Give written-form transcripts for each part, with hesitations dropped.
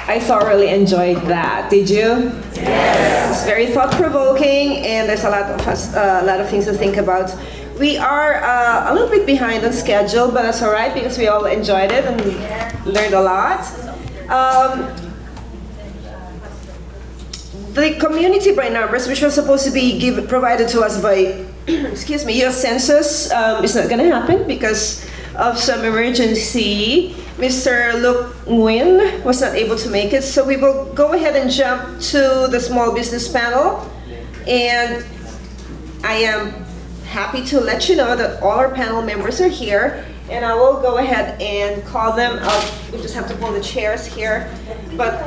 I thoroughly enjoyed that. Did you? Yes. It's very thought-provoking, and there's a lot of things to think about. We are a little bit behind on schedule, but that's all right because we all enjoyed it and learned a lot. The community by numbers, which was supposed to be provided to us by, excuse me, U.S. Census, is not going to happen because of some emergency. Mr. Luke Nguyen was not able to make it, so we will go ahead and jump to the small business panel. And I am happy to let you know that all our panel members are here, and I will go ahead and call them up. We just have to pull the chairs here. But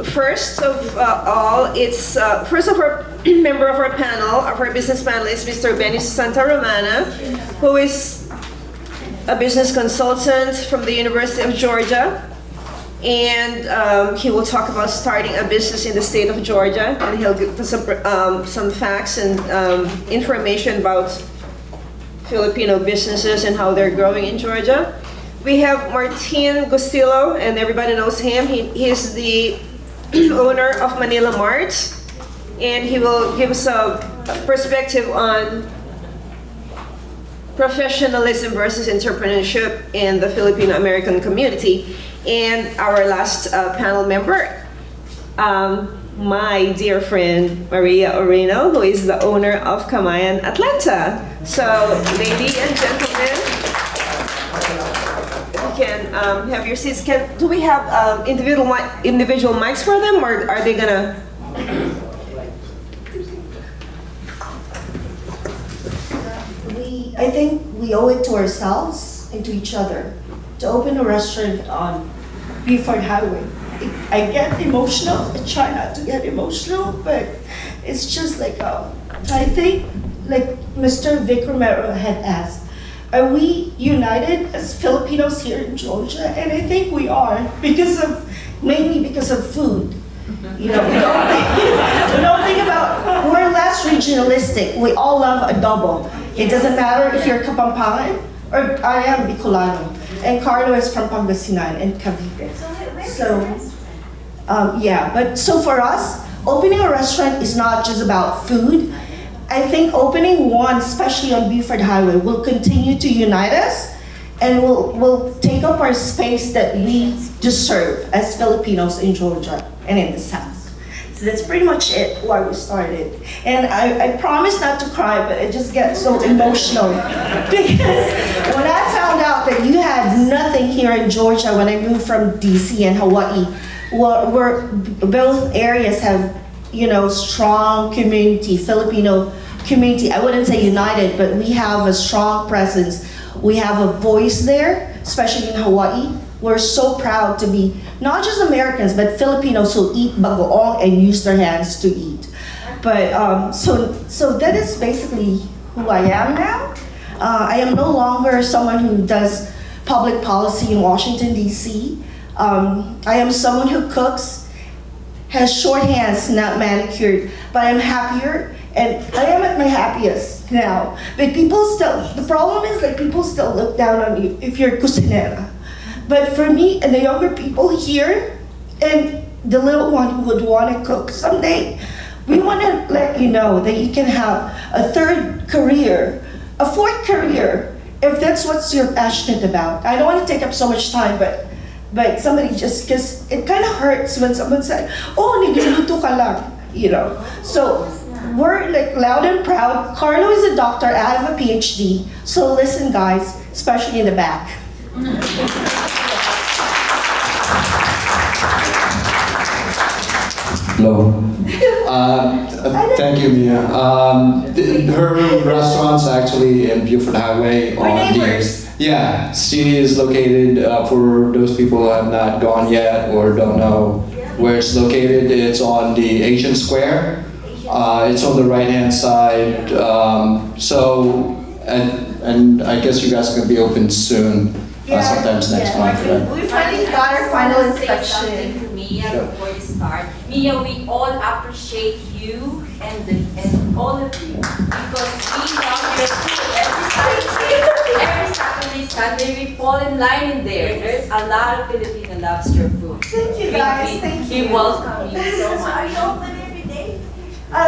first of all, it's first of our member of our panel, of our business panel, is Mr. Benny Santa Romana, who is a business consultant from the University of Georgia, and he will talk about starting a business in the state of Georgia, and he'll give us some facts and information about Filipino businesses and how they're growing in Georgia. We have Martin Gustillo, and everybody knows him. He is the owner of Manila Mart, and he will give us a perspective on professionalism versus entrepreneurship in the Filipino-American community. And our last panel member, my dear friend Maria Orino, who is the owner of Kamayan Atlanta. So, ladies and gentlemen, you can have your seats. Do we have individual mics for them, or are they gonna? I think we owe it to ourselves and to each other to open a restaurant on Buford Highway. I get emotional. I try not to get emotional, but it's just like, I think, like Mr. Vic Romero had asked, are we united as Filipinos here in Georgia? And I think we are, mainly because of food. You know, we don't think about, we're less regionalistic. We all love adobo. It doesn't matter if you're Kapampangan or I am Bicolano. And Carlo is from Pangasinan and Cavite. So, yeah, but so for us, opening a restaurant is not just about food. I think opening one, especially on Buford Highway, will continue to unite us and will take up our space that we deserve as Filipinos in Georgia and in the South. So that's pretty much it, why we started. And I promise not to cry, but I just get so emotional. Because when I found out that you had nothing here in Georgia when I moved from DC and Hawaii, where both areas have, you know, strong community, Filipino community. I wouldn't say united, but we have a strong presence. We have a voice there, especially in Hawaii. We're so proud to be not just Americans, but Filipinos who eat bagoong and use their hands to eat. But so that is basically who I am now. I am no longer someone who does public policy in Washington, D.C. I am someone who cooks, has short hands, not manicured, but I'm happier, and I am at my happiest now. But the problem is that people still look down on you if you're cusinera. But for me and the younger people here, and the little one who would want to cook someday, we want to let you know that you can have a third career, a fourth career, if that's what you're passionate about. I don't want to take up so much time, but somebody just, because it kind of hurts when someone said, oh, nagluluto ka lang, you know. So we're like loud and proud. Carlo is a doctor, I have a PhD. So listen guys, especially in the back. Hello. Thank you, Mia. Her restaurant's actually in Buford Highway on the. Yeah, she is located, for those people who have not gone yet or don't know where it's located, it's on the Asian Square. It's on the right-hand side. And I guess you guys are gonna be open soon, sometimes next month, right? We finally got our final inspection. To Mia before this start. Mia, we all appreciate you and all of you because we love your food every Saturday, Sunday. We fall in line in there. There's a lot of Filipino loves your food. Thank you guys, thank you. We welcome you so Are you much. open every day?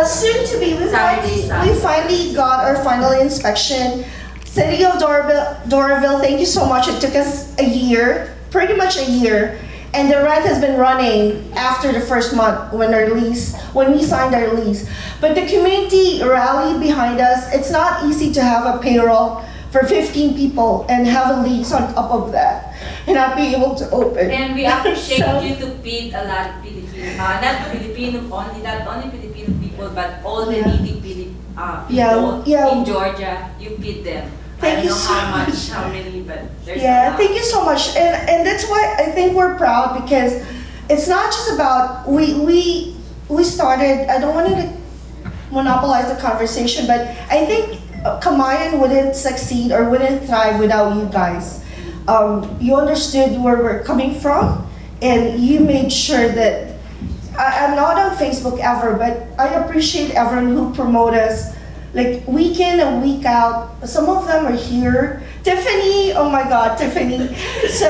Soon to be, Saturday, we finally got our final inspection. City of Doraville, thank you so much. It took us a year, pretty much a year. And the rent has been running after the first month when we signed our lease. But the community rallied behind us. It's not easy to have a payroll for 15 people and have a lease on top of that and not be able to open. And we appreciate So- you to feed a lot of Filipino, not only Filipino people, but all the Yeah. needy people Yeah. in Georgia. You feed them. Thank I you don't know so how much, much. how many, but there's a Yeah, lot. thank you so much. And that's why I think we're proud because it's not just about we started. I don't want to monopolize the conversation, but I think Kamayan wouldn't succeed or wouldn't thrive without you guys. You understood where we're coming from, and you made sure that I'm not on Facebook ever, but I appreciate everyone who promote us. Like week in and week out, some of them are here. Tiffany, oh my God, Tiffany. So,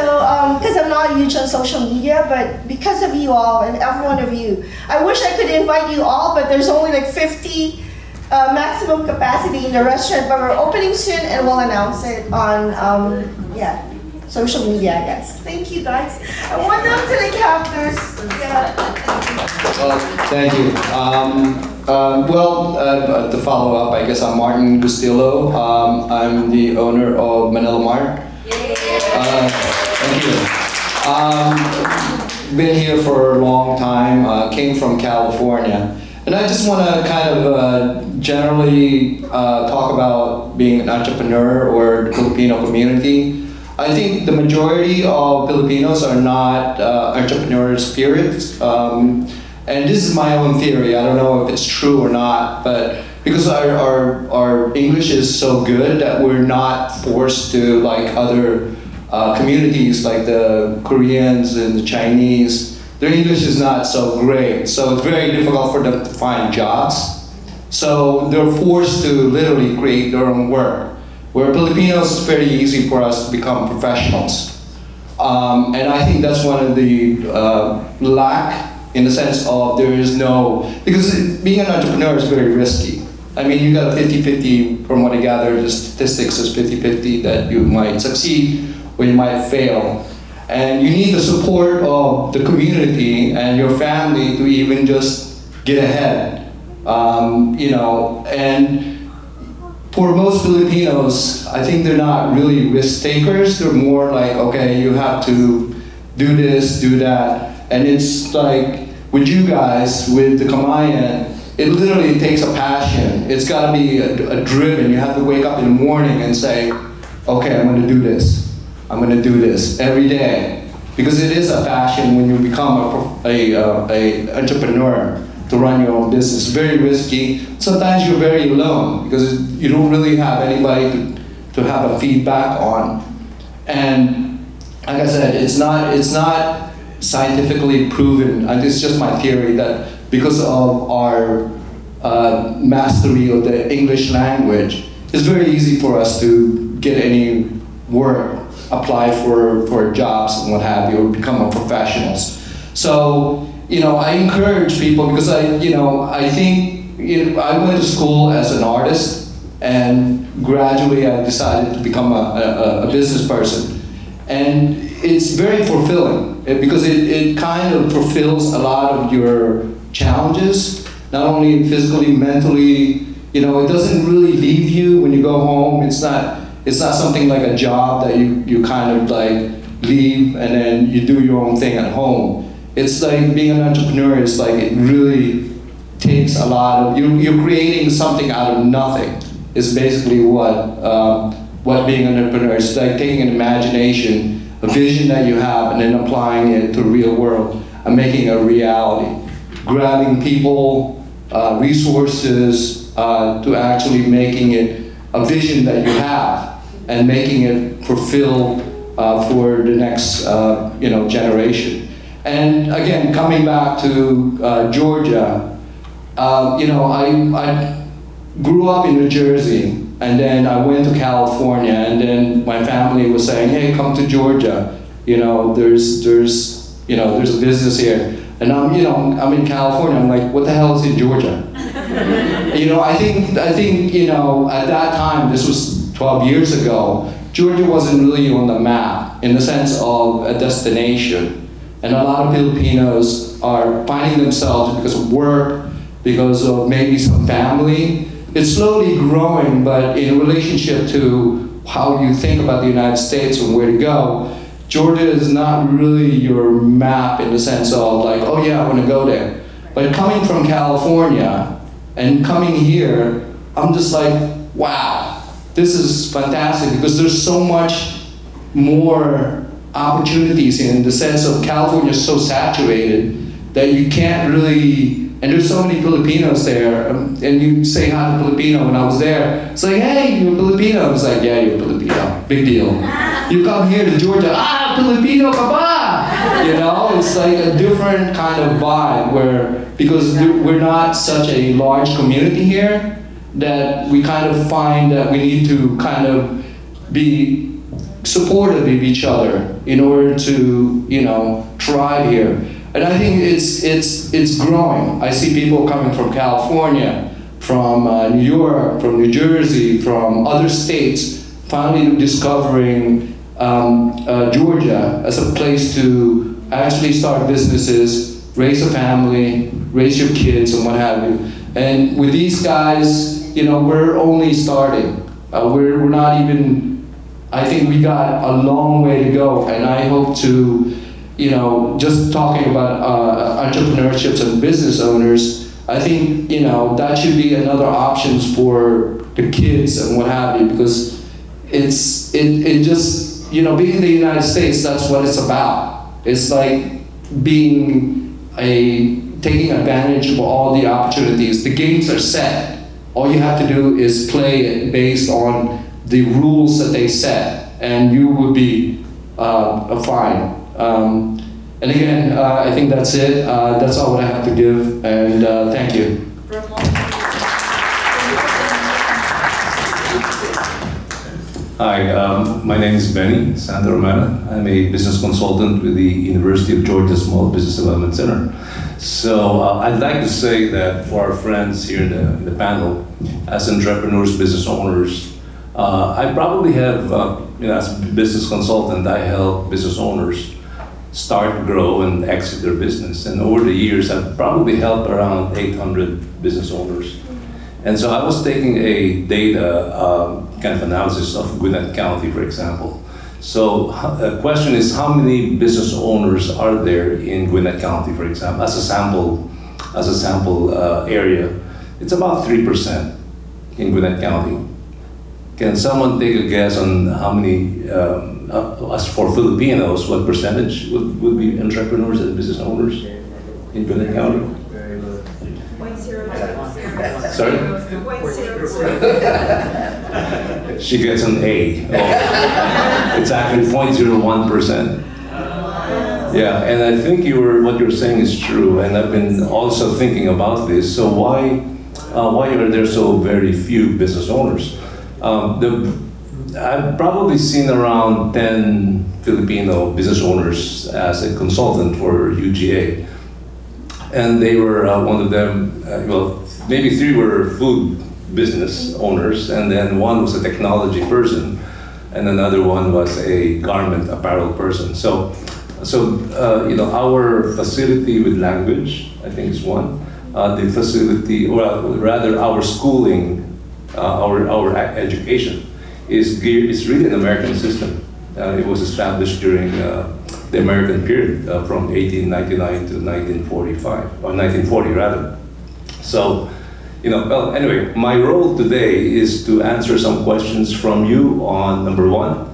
because I'm not huge on social media, but because of you all and every one of you, I wish I could invite you all, but there's only like 50 maximum capacity in the restaurant. But we're opening soon and we'll announce it on, social media, I guess. Thank you guys. I want them to like have this, Well, thank you. To follow up, I guess I'm Martin Bustillo. I'm the owner of Manila Mart. Thank you. Been here for a long time, came from California. And I just want to kind of generally talk about being an entrepreneur or the Filipino community. I think the majority of Filipinos are not entrepreneur spirits. And this is my own theory. I don't know if it's true or not, but because our English is so good that we're not forced to like other communities like the Koreans and the Chinese. Their English is not so great, so it's very difficult for them to find jobs. So they're forced to literally create their own work. Where Filipinos, it's very easy for us to become professionals. And I think that's one of the lack in the sense of there is no, because being an entrepreneur is very risky. I mean, you got a 50-50, from what I gather, the statistics is 50-50 that you might succeed or you might fail. And you need the support of the community and your family to even just get ahead. And for most Filipinos, I think they're not really risk takers. They're more like, okay, you have to do this, do that. And it's like, with you guys, with the Kamayan, it literally takes a passion. It's gotta be a driven. You have to wake up in the morning and say, okay, I'm gonna do this. I'm gonna do this every day. Because it is a passion when you become a entrepreneur to run your own business. It's very risky. Sometimes you're very alone because you don't really have anybody to have a feedback on. And like I said, it's not scientifically proven, and it's just my theory that because of our mastery of the English language, it's very easy for us to get any work, apply for jobs and what have you, or become a professionals. So, I encourage people because I think I went to school as an artist, and gradually I decided to become a business person. And it's very fulfilling because it kind of fulfills a lot of your challenges, not only physically, mentally. It doesn't really leave you when you go home. It's not something like a job that you kind of like leave and then you do your own thing at home. It's like being an entrepreneur is like it really takes a lot of, you're creating something out of nothing. Is basically what being an entrepreneur is. Like taking an imagination, a vision that you have, and then applying it to the real world and making it a reality. Grabbing people, resources, to actually making it a vision that you have and making it fulfill for the next generation. And again, coming back to Georgia, I grew up in New Jersey, and then I went to California, and then my family was saying, "Hey, come to Georgia. There's a business here." And I'm in California. I'm like, "What the hell is in Georgia?" I think at that time, this was 12 years ago, Georgia wasn't really on the map in the sense of a destination. And a lot of Filipinos are finding themselves because of work, because of maybe some family. It's slowly growing, but in relationship to how you think about the United States and where to go, Georgia is not really your map in the sense of like, oh yeah, I want to go there. But coming from California and coming here, I'm just like, wow, this is fantastic because there's so much more opportunities in the sense of California is so saturated that you can't really, and there's so many Filipinos there, and you say hi to Filipino when I was there, it's like, hey, you're Filipino. It's like, yeah, you're Filipino, big deal. You come here to Georgia, Filipino ka ba? It's like a different kind of vibe because we're not such a large community here, that we kind of find that we need to kind of be supportive of each other in order to, thrive here. And I think it's growing. I see people coming from California, from New York, from New Jersey, from other states, finally discovering Georgia as a place to actually start businesses, raise a family, raise your kids, and what have you. And with these guys, we're only starting. We're not even. I think we got a long way to go, and I hope to, just talking about entrepreneurships and business owners, I think, that should be another options for the kids and what have you, because it just, being in the United States, that's what it's about. It's like taking advantage of all the opportunities. The games are set. All you have to do is play it based on the rules that they set, and you would be fine. And again, I think that's it. That's all what I have to give, and thank you. Hi, my name is Benny Santa Romana. I'm a business consultant with the University of Georgia Small Business Development Center. So I'd like to say that for our friends here in the panel, as entrepreneurs, business owners, I probably have, as a business consultant, I help business owners start, grow, and exit their business. And over the years, I've probably helped around 800 business owners. And so I was taking a data kind of analysis of Gwinnett County, for example. So the question is, how many business owners are there in Gwinnett County, for example, as a sample area? It's about 3% in Gwinnett County. Can someone take a guess on how many, as for Filipinos, what percentage would be entrepreneurs and business owners in Gwinnett County? 0.02. Sorry? 0.02. She gets an A. Oh. It's actually 0.01%. Yeah, and I think what you're saying is true, and I've been also thinking about this. So why are there so very few business owners? I've probably seen around 10 Filipino business owners as a consultant for UGA. And they were, one of them, maybe 3 were food business owners, and then 1 was a technology person, and another one was a garment apparel person. So our facility with language, I think is 1. The facility, or rather our schooling, our education is really an American system. It was established during the American period from 1899 to 1945, or 1940 rather. So, anyway, my role today is to answer some questions from you on number 1,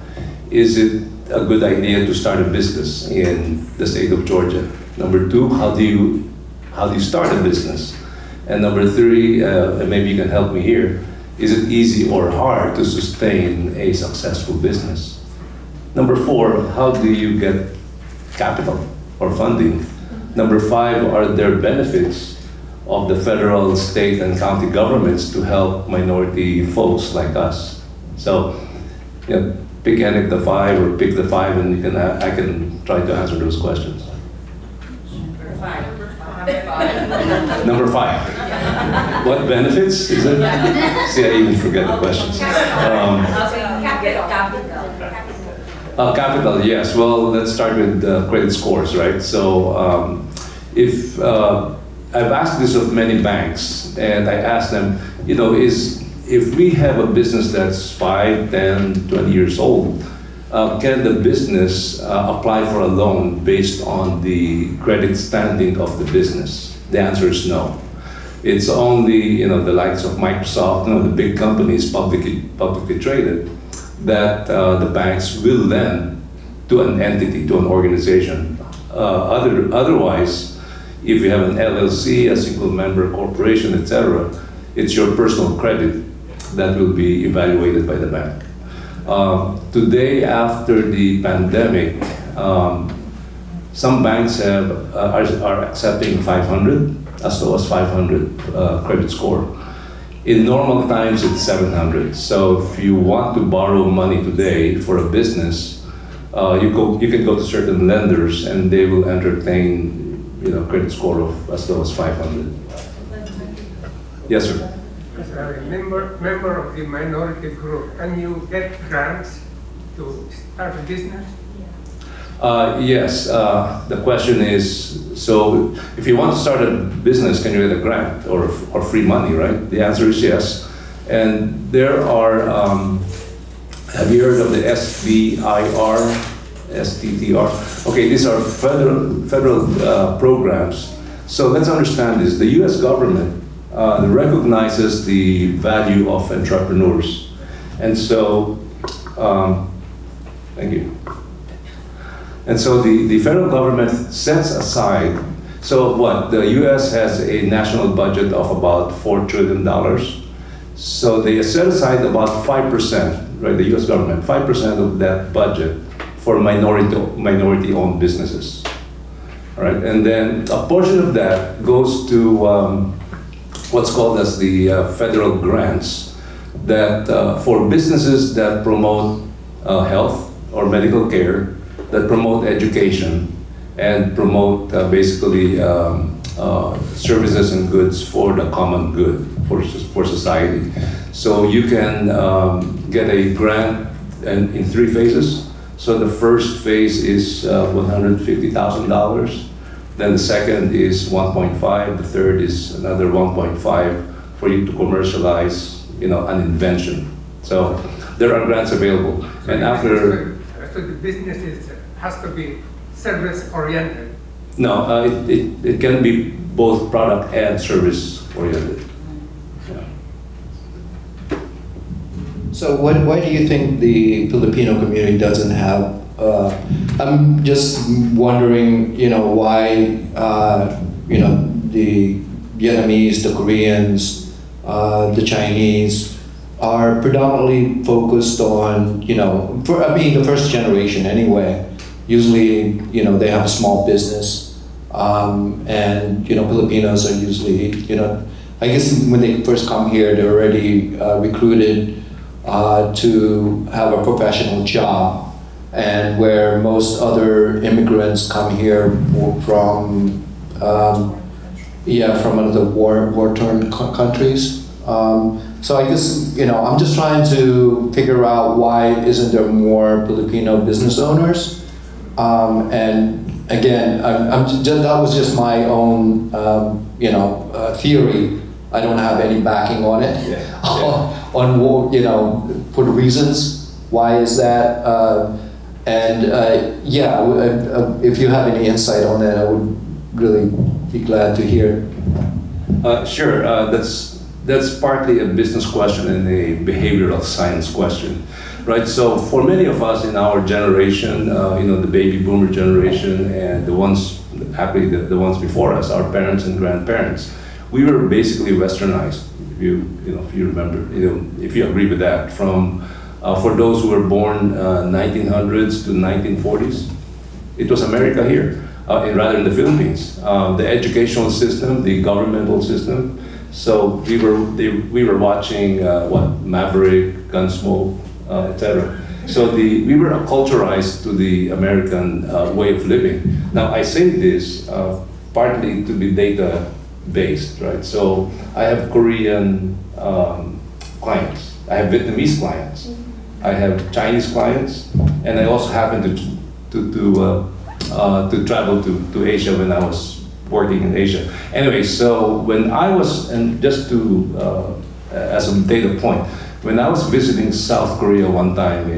is it a good idea to start a business in the state of Georgia? Number 2, how do you start a business? And number 3, and maybe you can help me here, is it easy or hard to sustain a successful business? Number 4, how do you get capital or funding. Number 5 are there benefits of the federal, state, and county governments to help minority folks like us. So, pick any of the 5 or pick the 5, and I can try to answer those questions. Number 5. What benefits is it? See, I even forget the questions. Capital, yes. Well, let's start with credit scores, right? So, if I've asked this of many banks, and I asked them, if we have a business that's 5, 10, 20 years old, can the business apply for a loan based on the credit standing of the business? The answer is no. It's only the likes of Microsoft, the big companies publicly traded, that the banks will lend to an entity, to an organization. Otherwise, if you have an LLC, a single member corporation, etc., it's your personal credit that will be evaluated by the bank. Today, after the pandemic, some banks are accepting 500, as low as 500 credit score. In normal times, it's 700. So if you want to borrow money today for a business, you can go to certain lenders and they will entertain credit score of as low as 500. Yes, sir. As a member of the minority group, can you get grants to start a business? Yes. The question is, so if you want to start a business, can you get a grant or free money, right? The answer is yes. And there are, have you heard of the SBIR, STTR? Okay, these are federal programs. So let's understand this. The US government recognizes the value of entrepreneurs. And so, thank you. And so the federal government sets aside, so what, the US has a national budget of about $4 trillion. So they set aside about 5%, right, the US government, 5% of that budget for minority-owned businesses. All right, and then a portion of that goes to what's called as the federal grants that for businesses that promote health or medical care, that promote education and promote basically services and goods for the common good, for society. So you can get a grant in 3 phases. So the first phase is $150,000. Then the second is 1.5. The third is another 1.5 for you to commercialize, an invention. So there are grants available. And after So the business has to be service-oriented. No, it can be both product and service oriented. Yeah. So why do you think the Filipino community doesn't have, I'm just wondering, why, the Vietnamese, the Koreans, the Chinese are predominantly focused on, the first generation anyway. Usually, they have a small business, and, Filipinos are usually, I guess when they first come here, they're already recruited to have a professional job. And where most other immigrants come here from other war-torn countries. So I guess, I'm just trying to figure out why isn't there more Filipino business owners? And again, that was just my own, theory. I don't have any backing on it, on for the reasons. Why is that? If you have any insight on that, I would really be glad to hear. Sure. That's partly a business question and a behavioral science question, right? So for many of us in our generation, the baby boomer generation and the ones before us, our parents and grandparents, we were basically westernized. If you remember, if you agree with that, from for those who were born 1900s to 1940s, it was America here. rather in the Philippines. The educational system, the governmental system. So we were watching Maverick, Gunsmoke, etc. So we were acculturized to the American way of living. Now I say this partly to be data based, right? So I have Korean clients, I have Vietnamese clients, I have Chinese clients, and I also happen to travel to Asia when I was working in Asia. Anyway, so when I was, and just to as a data point, when I was visiting South Korea one time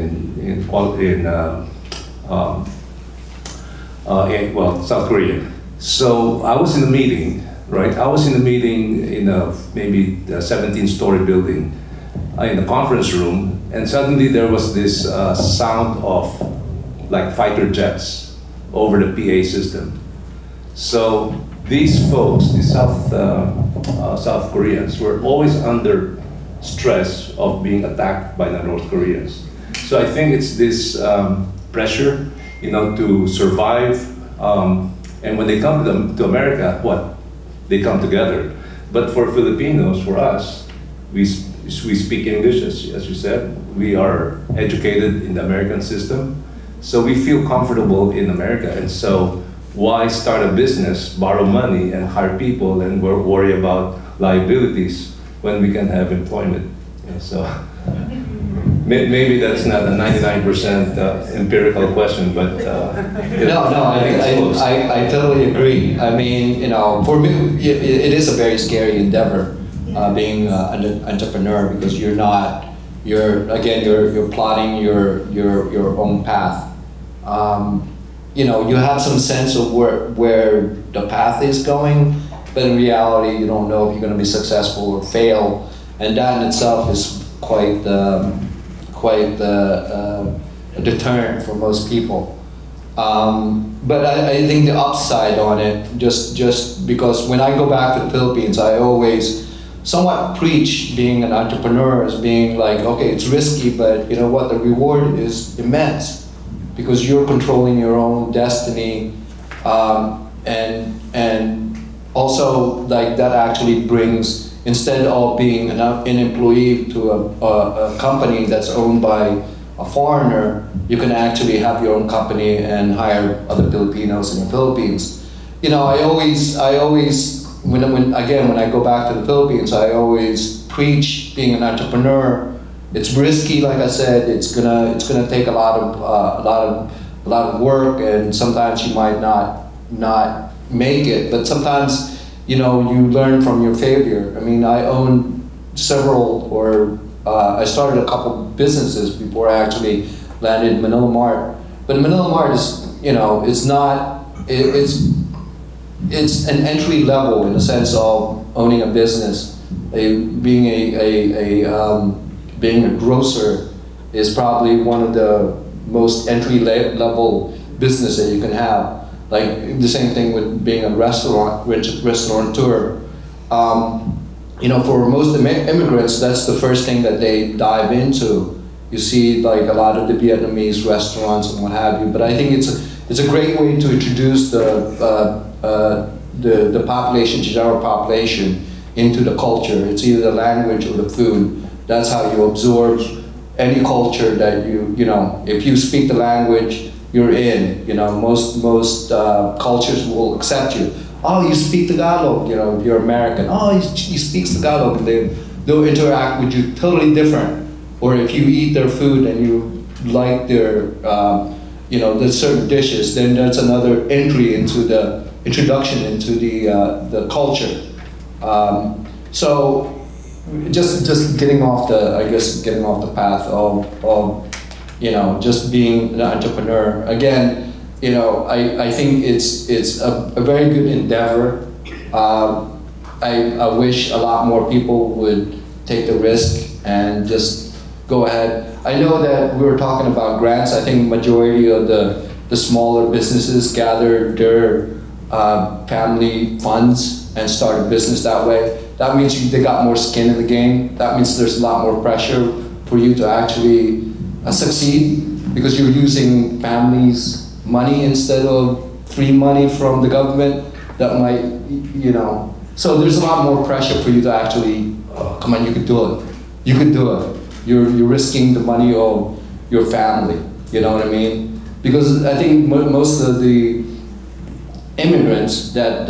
South Korea. So I was in a meeting, right? I was in a meeting in a maybe 17-story building in the conference room, and suddenly there was this sound of like fighter jets over the PA system. So these folks, the South Koreans, were always under stress of being attacked by the North Koreans. So I think it's this pressure, to survive. And when they come to America, they come together. But for Filipinos, for us, we speak English, as you said. We are educated in the American system. So we feel comfortable in America. And so why start a business, borrow money, and hire people, and worry about liabilities when we can have employment? So maybe that's not a 99% empirical question, but I totally agree. I mean, for me, it is a very scary endeavor, being an entrepreneur, because you're plotting your own path. You have some sense of where the path is going, but in reality, you don't know if you're going to be successful or fail, and that in itself is quite a deterrent for most people. But I think the upside on it, just because when I go back to the Philippines, I always somewhat preach being an entrepreneur as being like, okay, it's risky, but you know what, the reward is immense, because you're controlling your own destiny, and also like that actually brings, instead of being an employee to a company that's owned by a foreigner, you can actually have your own company and hire other Filipinos in the Philippines. I always when I go back to the Philippines, I always preach being an entrepreneur. It's risky, like I said. It's gonna take a lot of work, and sometimes you might not make it. But sometimes, you learn from your failure. I mean, I own I started a couple businesses before I actually landed Manila Mart. But Manila Mart is, it's an entry level in the sense of owning a business. Being a grocer is probably one of the most entry level business that you can have. Like the same thing with being a restaurateur. For most immigrants, that's the first thing that they dive into. You see, like a lot of the Vietnamese restaurants and what have you. But I think it's a great way to introduce the population, general population, into the culture. It's either the language or the food. That's how you absorb any culture that if you speak the language, you're in. Most cultures will accept you. Oh, you speak Tagalog, if you're American. Oh, he speaks Tagalog, and they'll interact with you totally different. Or if you eat their food and you like their, the certain dishes, then that's another entry into the introduction into the culture. So just getting off the path of just being an entrepreneur. Again, I think it's a very good endeavor. I wish a lot more people would take the risk and just go ahead. I know that we were talking about grants. I think majority of the smaller businesses gather their family funds and start a business that way. That means they got more skin in the game. That means there's a lot more pressure for you to actually succeed, because you're using families' money instead of free money from the government that might, you know, so there's a lot more pressure for you to actually, come on, you could do it. You could do it. You're risking the money of your family, you know what I mean? Because I think most of the immigrants that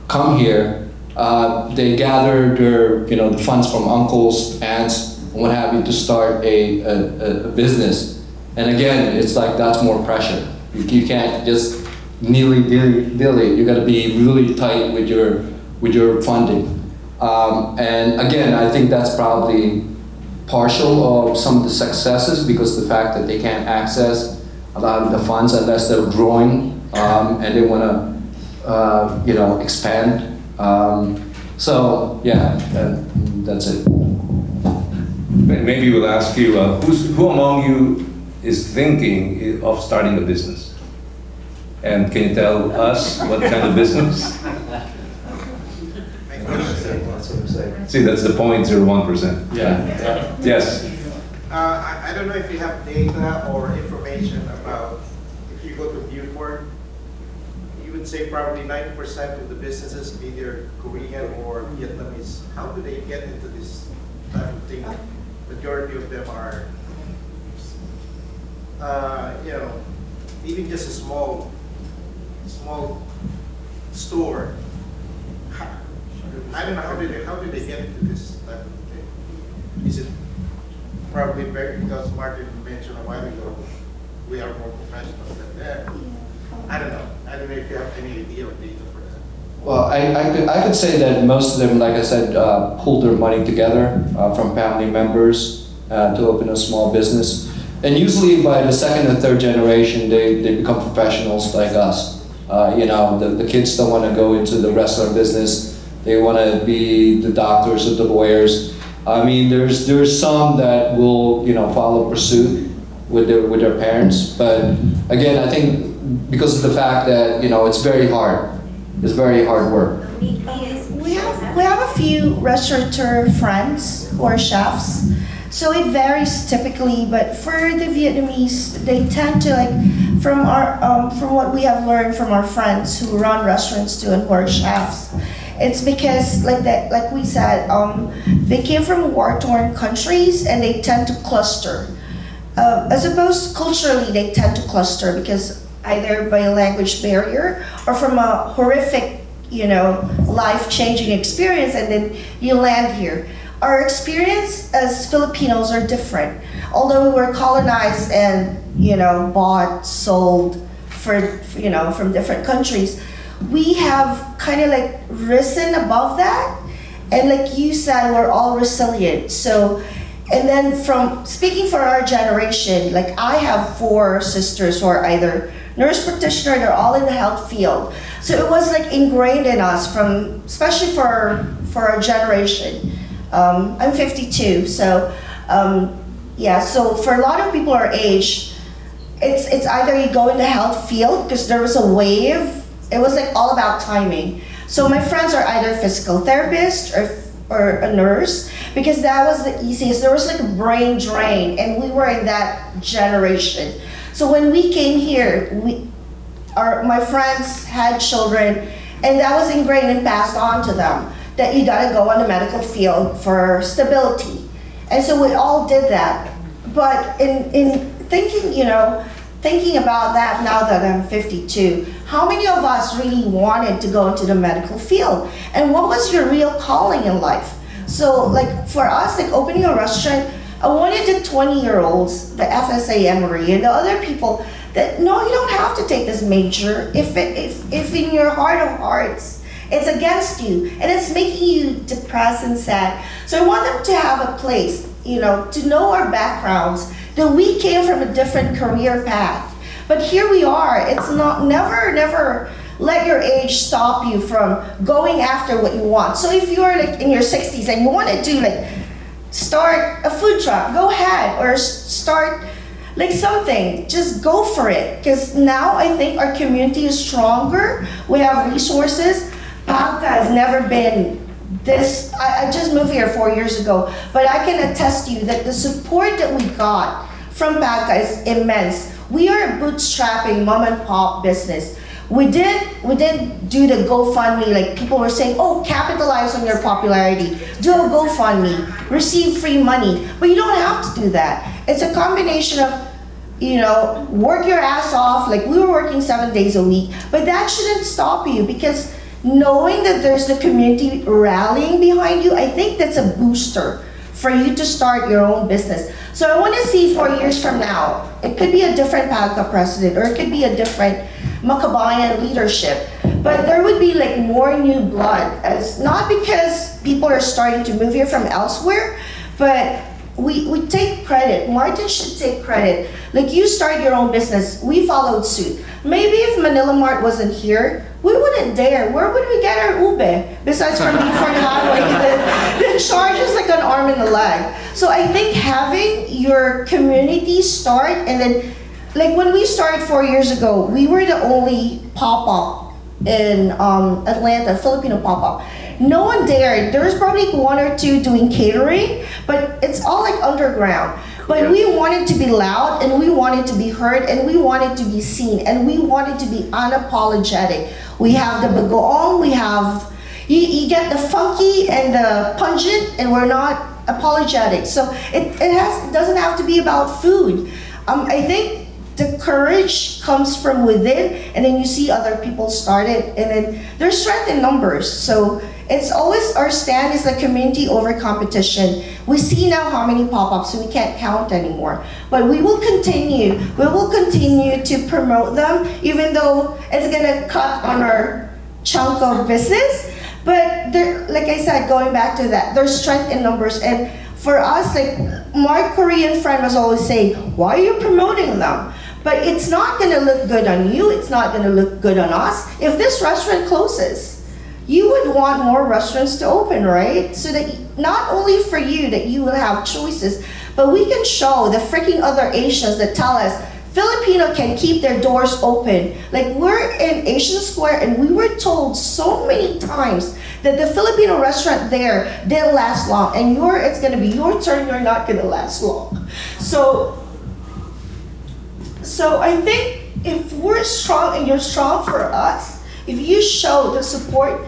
come here, they gather their, you know, the funds from uncles, aunts, and what have you to start a business. And again, it's like that's more pressure. You can't just dilly. You got to be really tight with your funding. And again, I think that's probably partial of some of the successes because the fact that they can't access a lot of the funds unless they're growing and they want to, you know, expand. So yeah, that's it. Maybe we'll ask you, who among you is thinking of starting a business? And can you tell us what kind of business? See, that's the 0.01%. Yeah. Yes. I don't know if you have data or information about if you go to Beaufort, you would say probably 90% of the businesses either Korean or Vietnamese. How do they get into this type of thing? Majority of them are, you know, even just a small store. I don't know, how do they get into this type of thing? Is it probably because Martin mentioned a while ago, we are more professional than them? I don't know. I don't know if you have any idea or data for that. Well, I could say that most of them, like I said, pulled their money together from family members to open a small business. And usually by the second or third generation, they become professionals like us. You know, the kids don't want to go into the restaurant business. They want to be the doctors or the lawyers. I mean, there's some that will, you know, follow pursuit with their parents. But again, I think because of the fact that, you know, it's very hard. It's very hard work. We have a few restaurateur friends who are chefs, so it varies typically. But for the Vietnamese, they tend to like from what we have learned from our friends who run restaurants too and who are chefs. It's because like we said, they came from war-torn countries and they tend to cluster. As opposed culturally, they tend to cluster because either by a language barrier or from a horrific, you know, life-changing experience, and then you land here. Our experience as Filipinos are different. Although we were colonized and, you know, bought, sold for, you know, from different countries, we have kind of like risen above that. And like you said, we're all resilient. So, and then from speaking for our generation, like I have 4 sisters who are either nurse practitioner, they're all in the health field. So it was like ingrained in us from, especially for our generation. I'm 52, so yeah, so for a lot of people our age, it's either you go in the health field because there was a wave, it was like all about timing. So my friends are either physical therapist or a nurse because that was the easiest. There was like a brain drain and we were in that generation. So when we came here, my friends had children and that was ingrained and passed on to them that you gotta go on the medical field for stability. And so we all did that. But in thinking, you know, thinking about that now that I'm 52, how many of us really wanted to go into the medical field? And what was your real calling in life? So like for us, like opening a restaurant, I wanted the 20-year-olds, the FSA and the other people that, no, you don't have to take this major if in your heart of hearts, it's against you and it's making you depressed and sad. So I want them to have a place, you know, to know our backgrounds, that we came from a different career path. But here we are. It's not, never let your age stop you from going after what you want. So if you're like in your 60s and you want to do like, start a food truck, go ahead, or start like something, just go for it. Because now I think our community is stronger. We have resources. PAHM has never been this, I just moved here 4 years ago, but I can attest to you that the support that we got from PAHM is immense. We are a bootstrapping mom and pop business. We did do the GoFundMe, like people were saying, oh, capitalize on your popularity, do a GoFundMe, receive free money, but you don't have to do that. It's a combination of, work your ass off, like we were working 7 days a week, but that shouldn't stop you, because knowing that there's the community rallying behind you, I think that's a booster for you to start your own business. So I want to see 4 years from now, it could be a different PAGCA president, or it could be a different Makabayan leadership, but there would be like more new blood, as not because people are starting to move here from elsewhere, but we take credit. Martin should take credit. Like, you start your own business, we followed suit. Maybe if Manila Mart wasn't here, we wouldn't dare. Where would we get our ube? Besides from Before Highway, the charge is like an arm and a leg. So I think having your community start, and then, like when we started 4 years ago, we were the only pop-up in Atlanta, Filipino pop-up. No one dared. There was probably 1 or 2 doing catering, but it's all like underground. But we wanted to be loud, and we wanted to be heard, and we wanted to be seen, and we wanted to be unapologetic. We have the bagoong, we have, you get the funky and the pungent, and we're not apologetic. So it doesn't have to be about food. I think the courage comes from within, and then you see other people start it, and then there's strength in numbers. So it's always, our stand is a community over competition. We see now how many pop-ups, so we can't count anymore. But we will continue to promote them, even though it's gonna cut on our chunk of business. But there, like I said, going back to that, there's strength in numbers. And for us, like my Korean friend was always saying, why are you promoting them? But it's not gonna look good on you, it's not gonna look good on us. If this restaurant closes, you would want more restaurants to open, right? So that not only for you that you will have choices, but we can show the freaking other Asians that tell us Filipino can keep their doors open. Like, we're in Asian Square, and we were told so many times that the Filipino restaurant there didn't last long, and it's gonna be your turn, you're not gonna last long. So I think if we're strong and you're strong for us, if you show the support,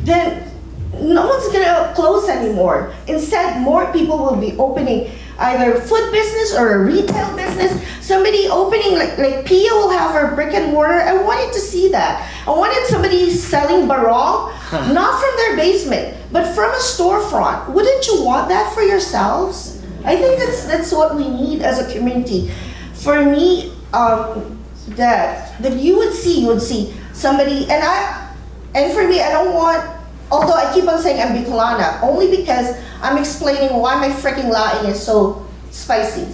then no one's gonna close anymore. Instead, more people will be opening either food business or a retail business. Somebody opening, like Pia will have her brick and mortar. I wanted to see that. I wanted somebody selling barong, not from their basement, but from a storefront. Wouldn't you want that for yourselves? I think that's what we need as a community. For me, that you would see somebody, and for me, I don't want, although I keep on saying I'm Bicolana, only because I'm explaining why my freaking laing is so spicy.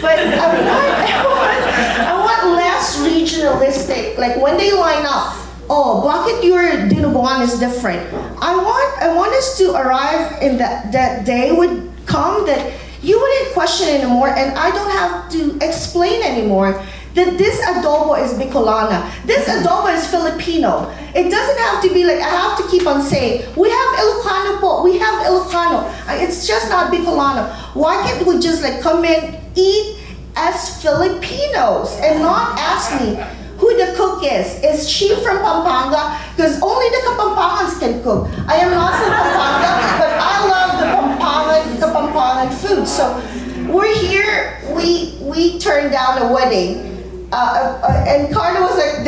But I want less regionalistic, like when they line up, oh, bakit your dinuguan is different? I want us to arrive in that day would come that you wouldn't question anymore, and I don't have to explain anymore that this adobo is Bicolana, this adobo is Filipino. It doesn't have to be like, I have to keep on saying, we have Ilocano po, we have Ilocano. It's just not Bicolano. Why can't we just like come in, eat as Filipinos, and not ask me who the cook is? Is she from Pampanga? Because only the Kapampangans can cook. I am not from Pampanga, but I love the Pampangan food. So we're here, we turned down a wedding. And Carla was like,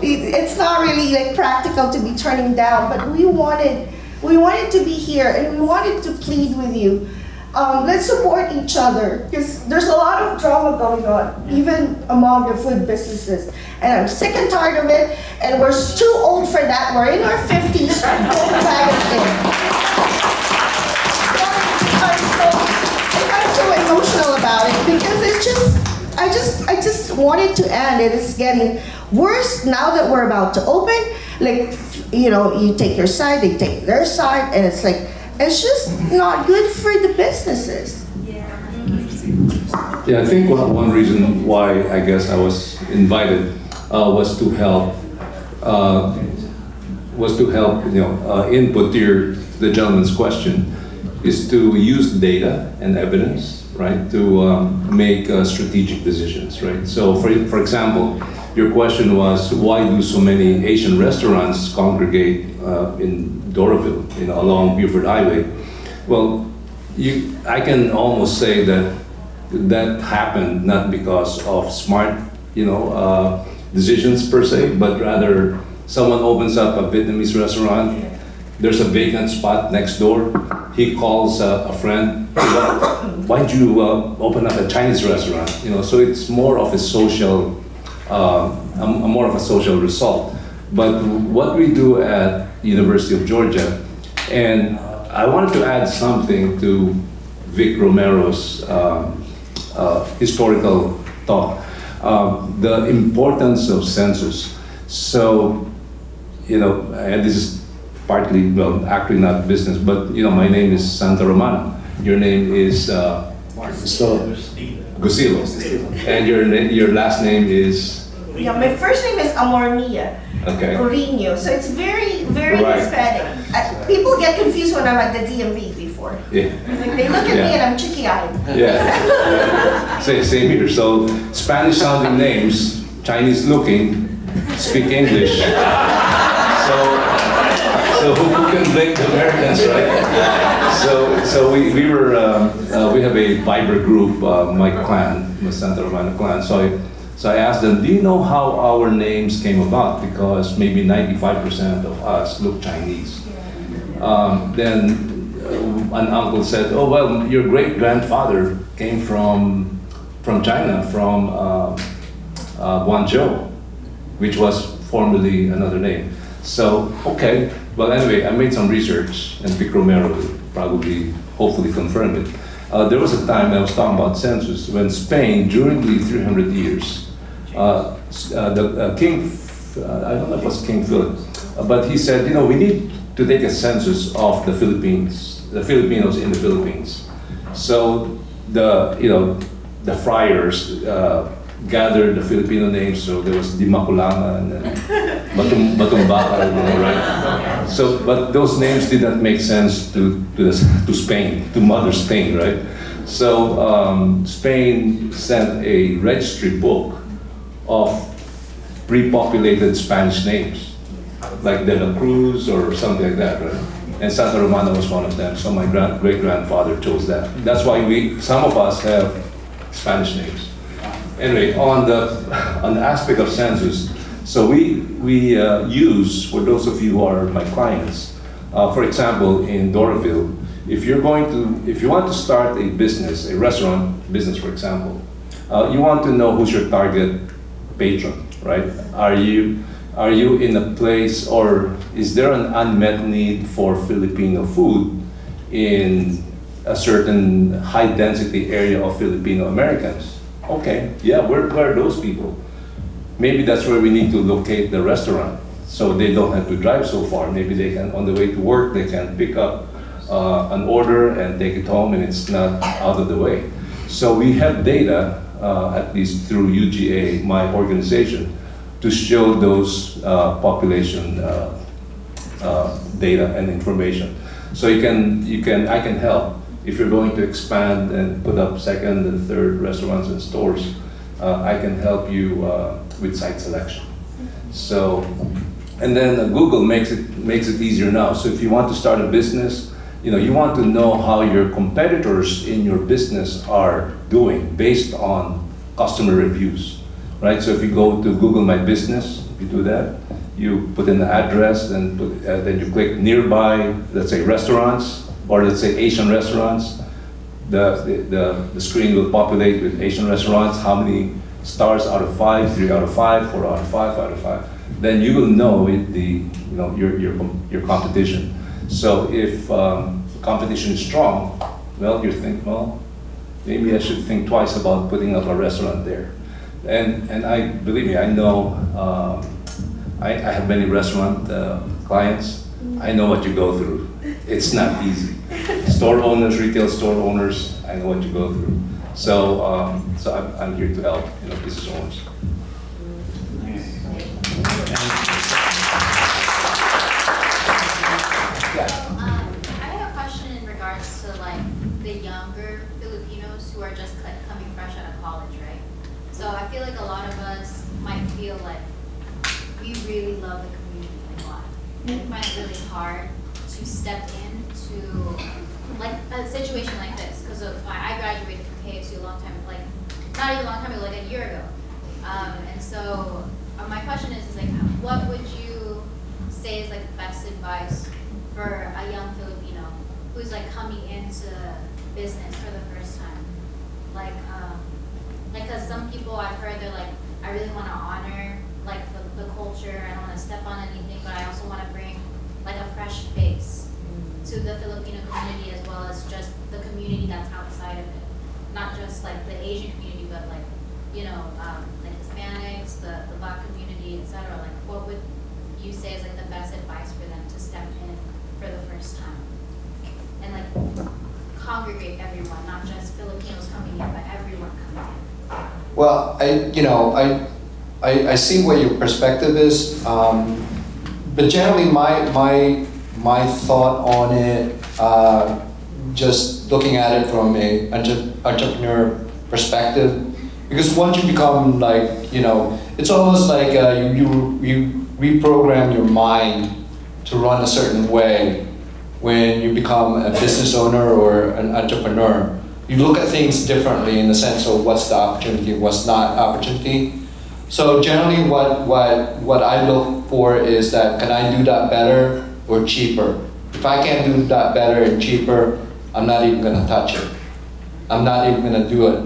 it's not really like practical to be turning down, but we wanted to be here, and we wanted to plead with you. Let's support each other, because there's a lot of drama going on, even among the food businesses. And I'm sick and tired of it, and we're too old for that. We're in our 50s, don't drag us in. I'm so emotional about it, because it's just, I just want it to end. It is getting worse now that we're about to open. Like, you take your side, they take their side, and it's like, it's just not good for the businesses. Yeah, I think one reason why I guess I was invited was to help input to the gentleman's question, is to use data and evidence right, to make strategic decisions, right? So, for example, your question was, why do so many Asian restaurants congregate in Doraville, along Buford Highway? Well, I can almost say that that happened not because of smart, decisions per se, but rather someone opens up a Vietnamese restaurant. There's a vacant spot next door. He calls a friend. Why don't you open up a Chinese restaurant? So it's more of a social, more of a social result. But what we do at University of Georgia, and I wanted to add something to Vic Romero's historical talk, the importance of census. So, and this is partly, well, actually not business, but my name is Santa Romana. Your name is Gusilo, and your last name is. Yeah, my first name is Amornia. Okay. Orino. So it's very, very Right. Hispanic. People get confused when I'm at the DMV before. Yeah. It's like they look at me and I'm chicky-eyed. Yeah. Same here. So Spanish-sounding names, Chinese-looking, speak English. So who can blame the Americans, right? So we have a Viber group, my clan, the Santa Romana clan. So I asked them, do you know how our names came about? Because maybe 95% of us look Chinese. Then an uncle said, oh, well, your great-grandfather came from China, from Guangzhou, which was formerly another name. So, okay, well, anyway, I made some research, and Vic Romero will probably, hopefully confirm it. There was a time I was talking about census when Spain, during the 300 years, the king, I don't know if it was King Philip, but he said, we need to take a census of the Philippines, the Filipinos in the Philippines. So the friars gathered the Filipino names, so there was Di Maculama and then Batumbaka, right? So, but those names did not make sense to Spain, to Mother Spain, right? So Spain sent a registry book of pre-populated Spanish names, like De La Cruz or something like that, right? And Santa Romana was one of them. So my great-grandfather chose that. That's why some of us have Spanish names. Anyway, on the aspect of census, so we use, for those of you who are my clients, for example, in Doraville, if you want to start a business, a restaurant business, for example, you want to know who's your target patron, right? Are you in a place, or is there an unmet need for Filipino food in a certain high density area of Filipino Americans? Okay, yeah, where are those people? Maybe that's where we need to locate the restaurant, so they don't have to drive so far. Maybe they can, on the way to work, they can pick up an order and take it home, and it's not out of the way. So we have data, at least through UGA, my organization, to show those population data and information. So I can help. If you're going to expand and put up second and third restaurants and stores, I can help you with site selection. So, and then Google makes it easier now. So if you want to start a business, you want to know how your competitors in your business are doing based on customer reviews, right? So if you go to Google My Business, if you do that, you put in the address, and then you click nearby, let's say restaurants, or let's say Asian restaurants. The screen will populate with Asian restaurants, how many stars out of 5, 3 out of 5, 4 out of 5, 5 out of 5. Then you will know your competition. So if competition is strong, well, you think, well, maybe I should think twice about putting up a restaurant there. And believe me, I know, I have many restaurant clients. I know what you go through. It's not easy. Store owners, retail store owners, I know what you go through. So, I'm here to help, business owners. I have a question in regards to the younger Filipinos who are and find it really hard to step into like a situation like this, because I graduated from KSU a long time, like not even a long time ago, like a year ago. And so my question is like, what would you say is like the best advice for a young Filipino who's like coming into business for the first time? Like, cause some people I've heard they're like, I really want to honor like the culture. I don't want to step on anything, but I also want to bring like a fresh face to the Filipino community as well as just the community that's outside of it. Not just like the Asian community, but like, you know, like Hispanics, the Black community, etc. Like, what would you say is like the best advice for them to step in for the first time and like congregate everyone, not just Filipinos coming in, but everyone coming in? Well, I see what your perspective is, but generally my thought on it, just looking at it from a entrepreneur perspective, because once you become like, it's almost like you reprogram your mind to run a certain way when you become a business owner or an entrepreneur. You look at things differently in the sense of what's the opportunity, what's not opportunity. So generally what I look for is that, can I do that better or cheaper? If I can't do that better and cheaper, I'm not even gonna touch it. I'm not even gonna do it.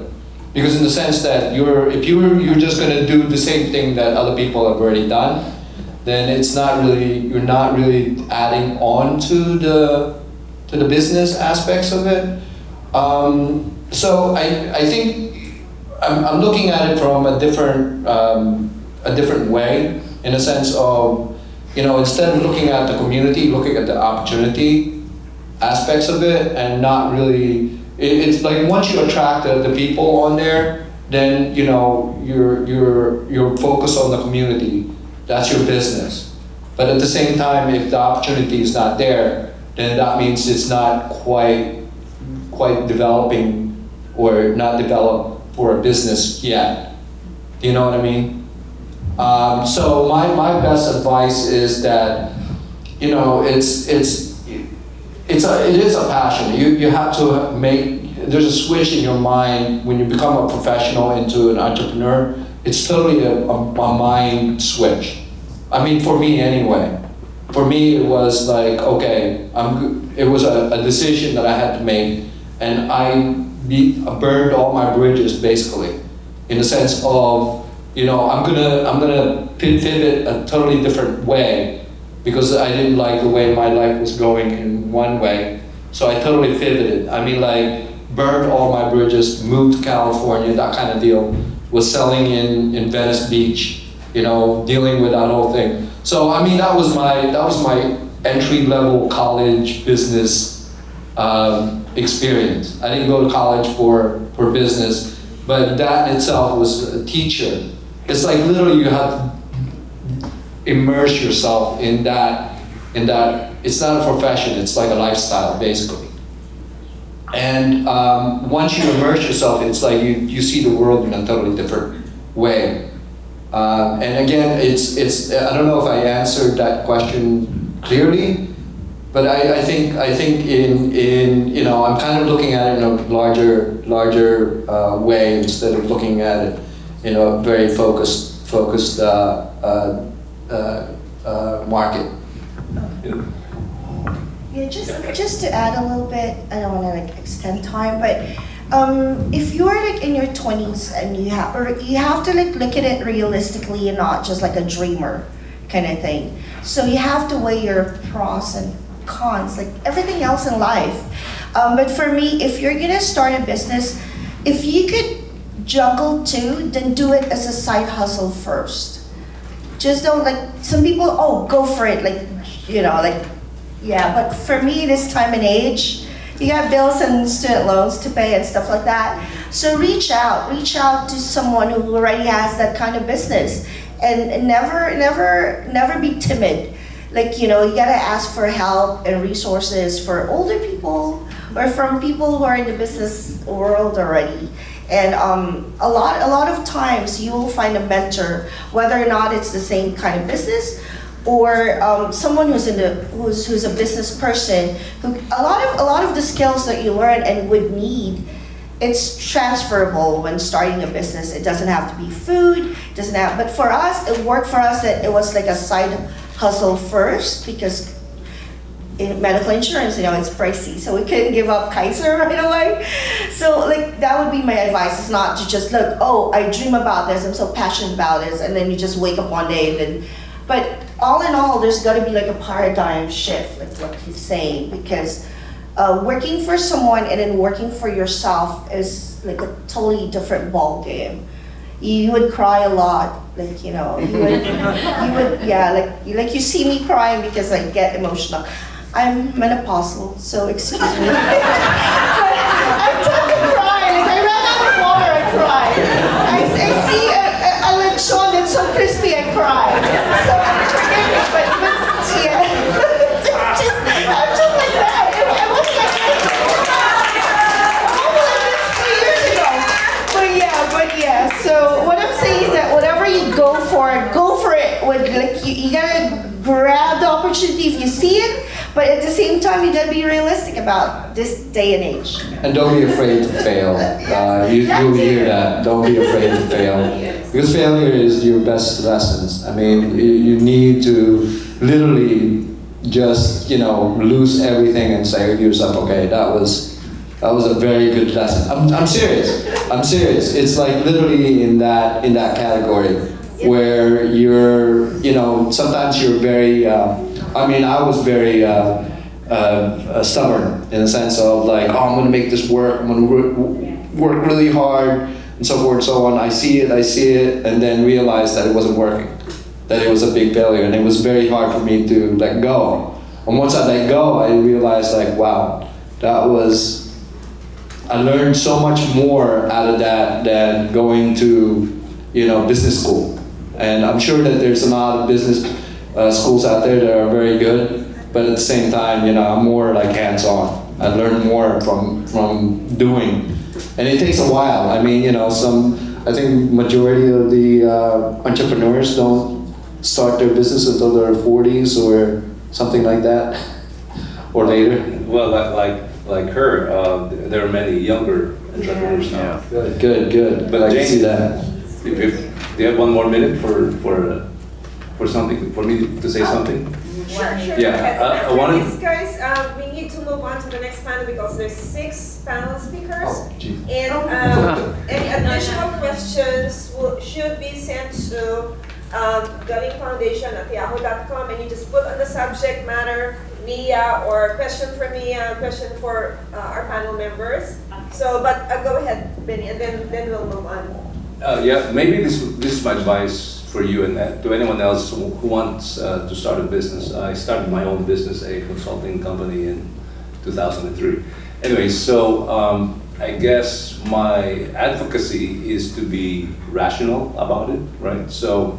Because in the sense that if you're just gonna do the same thing that other people have already done, then you're not really adding on to the business aspects of it. So I think I'm looking at it from a different way, in a sense of, instead of looking at the community, looking at the opportunity aspects of it, and not really. It's like once you attract the people on there, then you're focused on the community. That's your business. But at the same time, if the opportunity is not there, then that means it's not quite developing or not developed for a business yet. Do you know what I mean? So my best advice is that, it is a passion. You have to there's a switch in your mind when you become a professional into an entrepreneur. It's totally a mind switch. I mean, for me anyway. For me, it was like, okay, it was a decision that I had to make, and I burned all my bridges basically, in the sense of, I'm gonna pivot a totally different way, because I didn't like the way my life was going in one way. So I totally pivoted. I mean, like, burned all my bridges, moved to California, that kind of deal. Was selling in Venice Beach, dealing with that whole thing. So I mean, that was my entry-level college business experience. I didn't go to college for business, but that in itself was a teacher. It's like literally you have to immerse yourself in that. It's not a profession, it's like a lifestyle, basically. And once you immerse yourself, it's like you see the world in a totally different way. And again, it's I don't know if I answered that question clearly, but I think in I'm kind of looking at it in a larger way, instead of looking at it in a very focused market. Yeah, just to add a little bit, I don't want to like extend time, but if you're like in your 20s and you have to like look at it realistically and not just like a dreamer kind of thing. So you have to weigh your pros and cons, like everything else in life. But for me, if you're gonna start a business, if you could juggle two, then do it as a side hustle first. Just don't like, some people, go for it, like, yeah, but for me, this time and age, you have bills and student loans to pay and stuff like that. So reach out to someone who already has that kind of business, and never be timid. Like, you gotta ask for help and resources for older people or from people who are in the business world already. And a lot of times you will find a mentor, whether or not it's the same kind of business, or someone who's who's a business person, who a lot of the skills that you learn and would need, it's transferable when starting a business. It doesn't have to be food, doesn't have, but for us, it worked for us that it was like a side hustle first, because in medical insurance, it's pricey, so we couldn't give up Kaiser right away. So like that would be my advice, is not to just look, oh, I dream about this, I'm so passionate about this, and then you just wake up one day and then, but all in all, there's got to be like a paradigm shift, like what he's saying, because working for someone and then working for yourself is like a totally different ball game. You would cry a lot, like you would, yeah, like you see me crying because I get emotional. I'm menopausal, so excuse me. But I tend to cry. Like I ran out of water, I cry. I see a lechon that's so crispy, I cry. So forgive me, but yeah, I'm just like that. I was like that. Almost like 2 years ago. But yeah. So what I'm saying is that whatever you go for it. With like you gotta grab the opportunity if you see it. But at the same time, you gotta be realistic about this day and age. And don't be afraid to fail. You'll hear that. Don't be afraid to fail. Because failure is your best lessons. I mean, you need to literally just, lose everything and say to yourself, okay, that was a very good lesson. I'm serious. I'm serious. It's like literally in that category where you're, sometimes you're very, I was very stubborn in the sense of like, oh, I'm gonna make this work, I'm gonna work really hard, and so forth and so on. I see it, and then realize that it wasn't working, that it was a big failure, and it was very hard for me to let go. And once I let go, I realized like, wow, I learned so much more out of that than going to, business school. And I'm sure that there's a lot of business schools out there that are very good, but at the same time, I'm more like hands-on. I learn more from doing, and it takes a while. I mean, I think majority of the entrepreneurs don't start their business until their 40s or something like that, or later. Well, like her, there are many younger entrepreneurs now. Good. But I can James, see that. Do you have 1 more minute for something, for me to say something? Sure. Yeah, I wanted. These guys, we need to move on to the next panel because there's 6 panel speakers. Oh, geez. And any additional questions should be sent to gunningfoundation@yahoo.com, and you just put on the subject matter Mia, or question for Mia, question for our panel members. So, but go ahead, Benny, and then we'll move on. Yeah, maybe this is my advice for you and to anyone else who wants to start a business. I started my own business, a consulting company, in 2003. Anyway, so I guess my advocacy is to be rational about it, right? So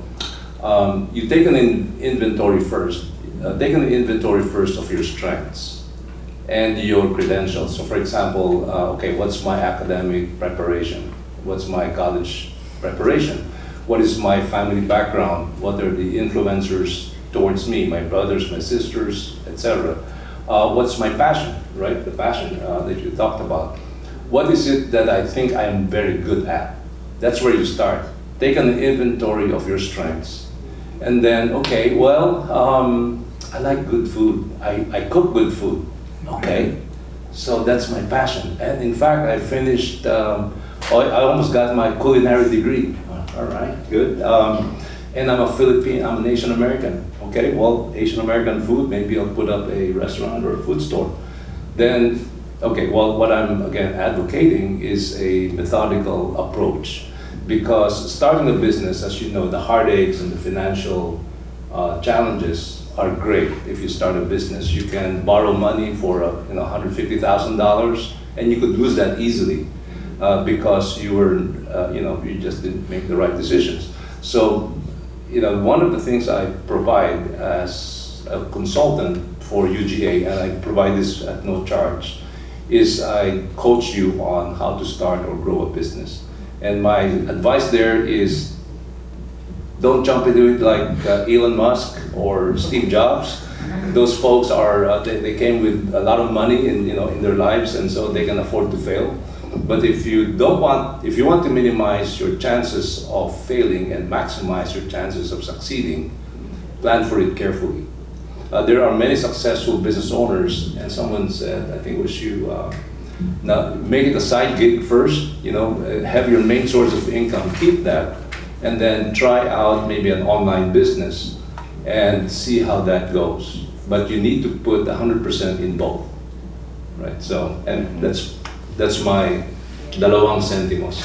you take an inventory first. Take an inventory first of your strengths and your credentials. So for example, okay, what's my academic preparation? What's my college preparation? What is my family background? What are the influencers towards me, my brothers, my sisters, etc.? What's my passion, right? The passion that you talked about. What is it that I think I am very good at? That's where you start. Take an inventory of your strengths. And then, okay, well, I like good food. I cook good food, okay? So that's my passion. And in fact, I finished, I almost got my culinary degree. All right, good. And I'm a Filipino, I'm an Asian American. Okay, well, Asian American food, maybe I'll put up a restaurant or a food store. Then, okay, well, what I'm again advocating is a methodical approach. Because starting a business, as you know, the heartaches and the financial challenges are great. If you start a business, you can borrow money for $150,000, and you could lose that easily because you were, you just didn't make the right decisions. So, one of the things I provide as a consultant for UGA, and I provide this at no charge, is I coach you on how to start or grow a business. And my advice there is Don't jump into it like Elon Musk or Steve Jobs. Those folks are they came with a lot of money in their lives, and so they can afford to fail. But if you want to minimize your chances of failing and maximize your chances of succeeding, plan for it carefully. There are many successful business owners, and someone said, I think it was you, now make it a side gig first, have your main source of income, keep that, and then try out maybe an online business and see how that goes. But you need to put 100% in both, right? So, and that's my dalawang sentimos.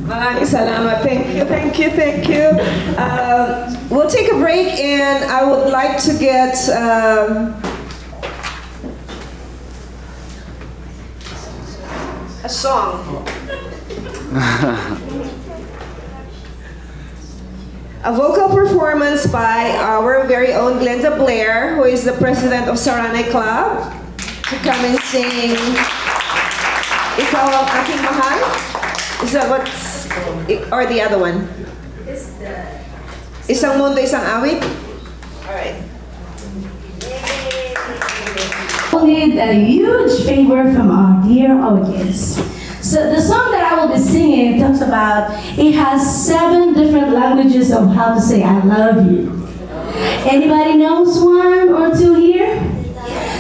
Maraming salamat. Thank you. We'll take a break, and I would like to get a song. A vocal performance by our very own Glenda Blair, who is the president of Saranac Club, to come and sing Ikaw ang aking mahal. Is that what's, or the other one? Isang mundo, isang awit? Alright. Need a huge favor from our dear audience. So the song that I will be singing talks about, it has 7 different languages of how to say I love you. Anybody knows 1 or 2 here?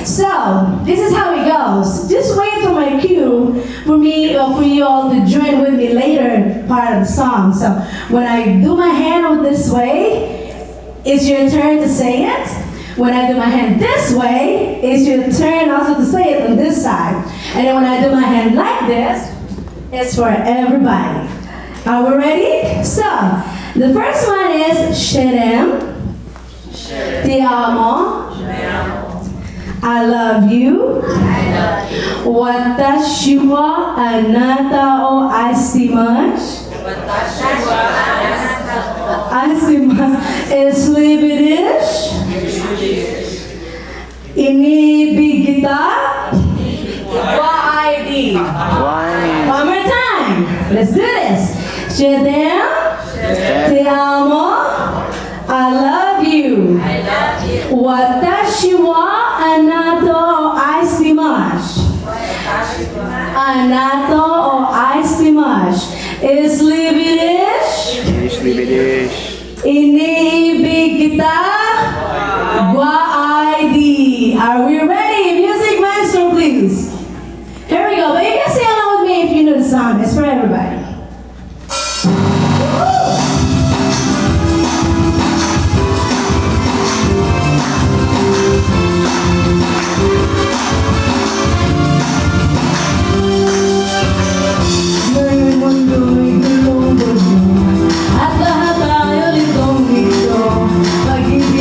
So, this is how it goes. Just wait for my cue for me or for you all to join with me later part of the song. So, when I do my hand out this way, it's your turn to say it. When I do my hand this way, it's your turn also to say it on this side. And then when I do my hand like this, it's for everybody. Are we ready? So, the first one is Sherem. Te amo. I love you. Watashi wa anata o aistimasu. Eslibidish. Inibig kita. Wa-ID. One more time. Let's do this. Shedem. Te amo. I love you. Watashi wa anato o aistimasu. Anato o aistimasu. Eslibidish. Inibig kita. Wa-ID. Are we ready? Music master, please. Here we go. But you can sing along with me if you know the song. It's for everybody. At lahat tayo nitong ito, pag-ibig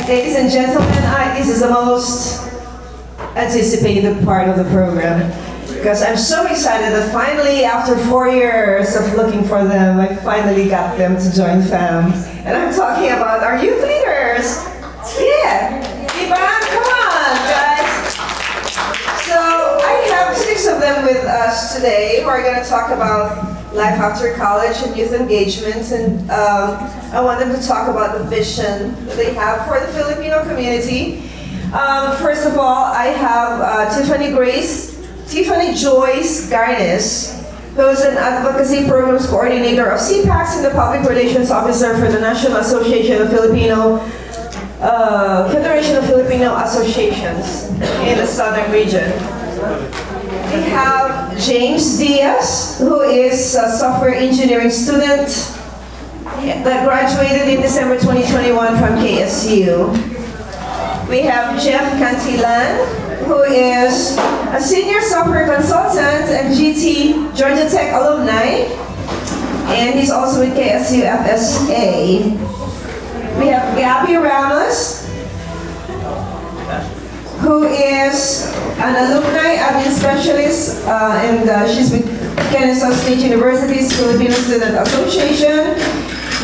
Ladies and gentlemen, this is the most anticipated part of the program because I'm so excited that finally, after 4 years of looking for them, I finally got them to join FAHM. And I'm talking about our youth leaders. Yeah, Ivan, come on, guys. So I have 6 of them with us today who are going to talk about life after college and youth engagement, and I want them to talk about the vision that they have for the Filipino community. First of all, I have Tiffany Joyce Garnes, who is an Advocacy Programs Coordinator of CPACs and the Public Relations Officer for the National Association of Federation of Filipino Associations in the Southern region. We have James Diaz, who is a software engineering student that graduated in December 2021 from KSU. We have Jeff Cantilan, who is a senior software consultant and GT Georgia Tech alumni, and he's also with KSU FSA. We have Gabby Ramos, who is an alumni admin specialist, and she's with Kennesaw State University's Filipino Student Association.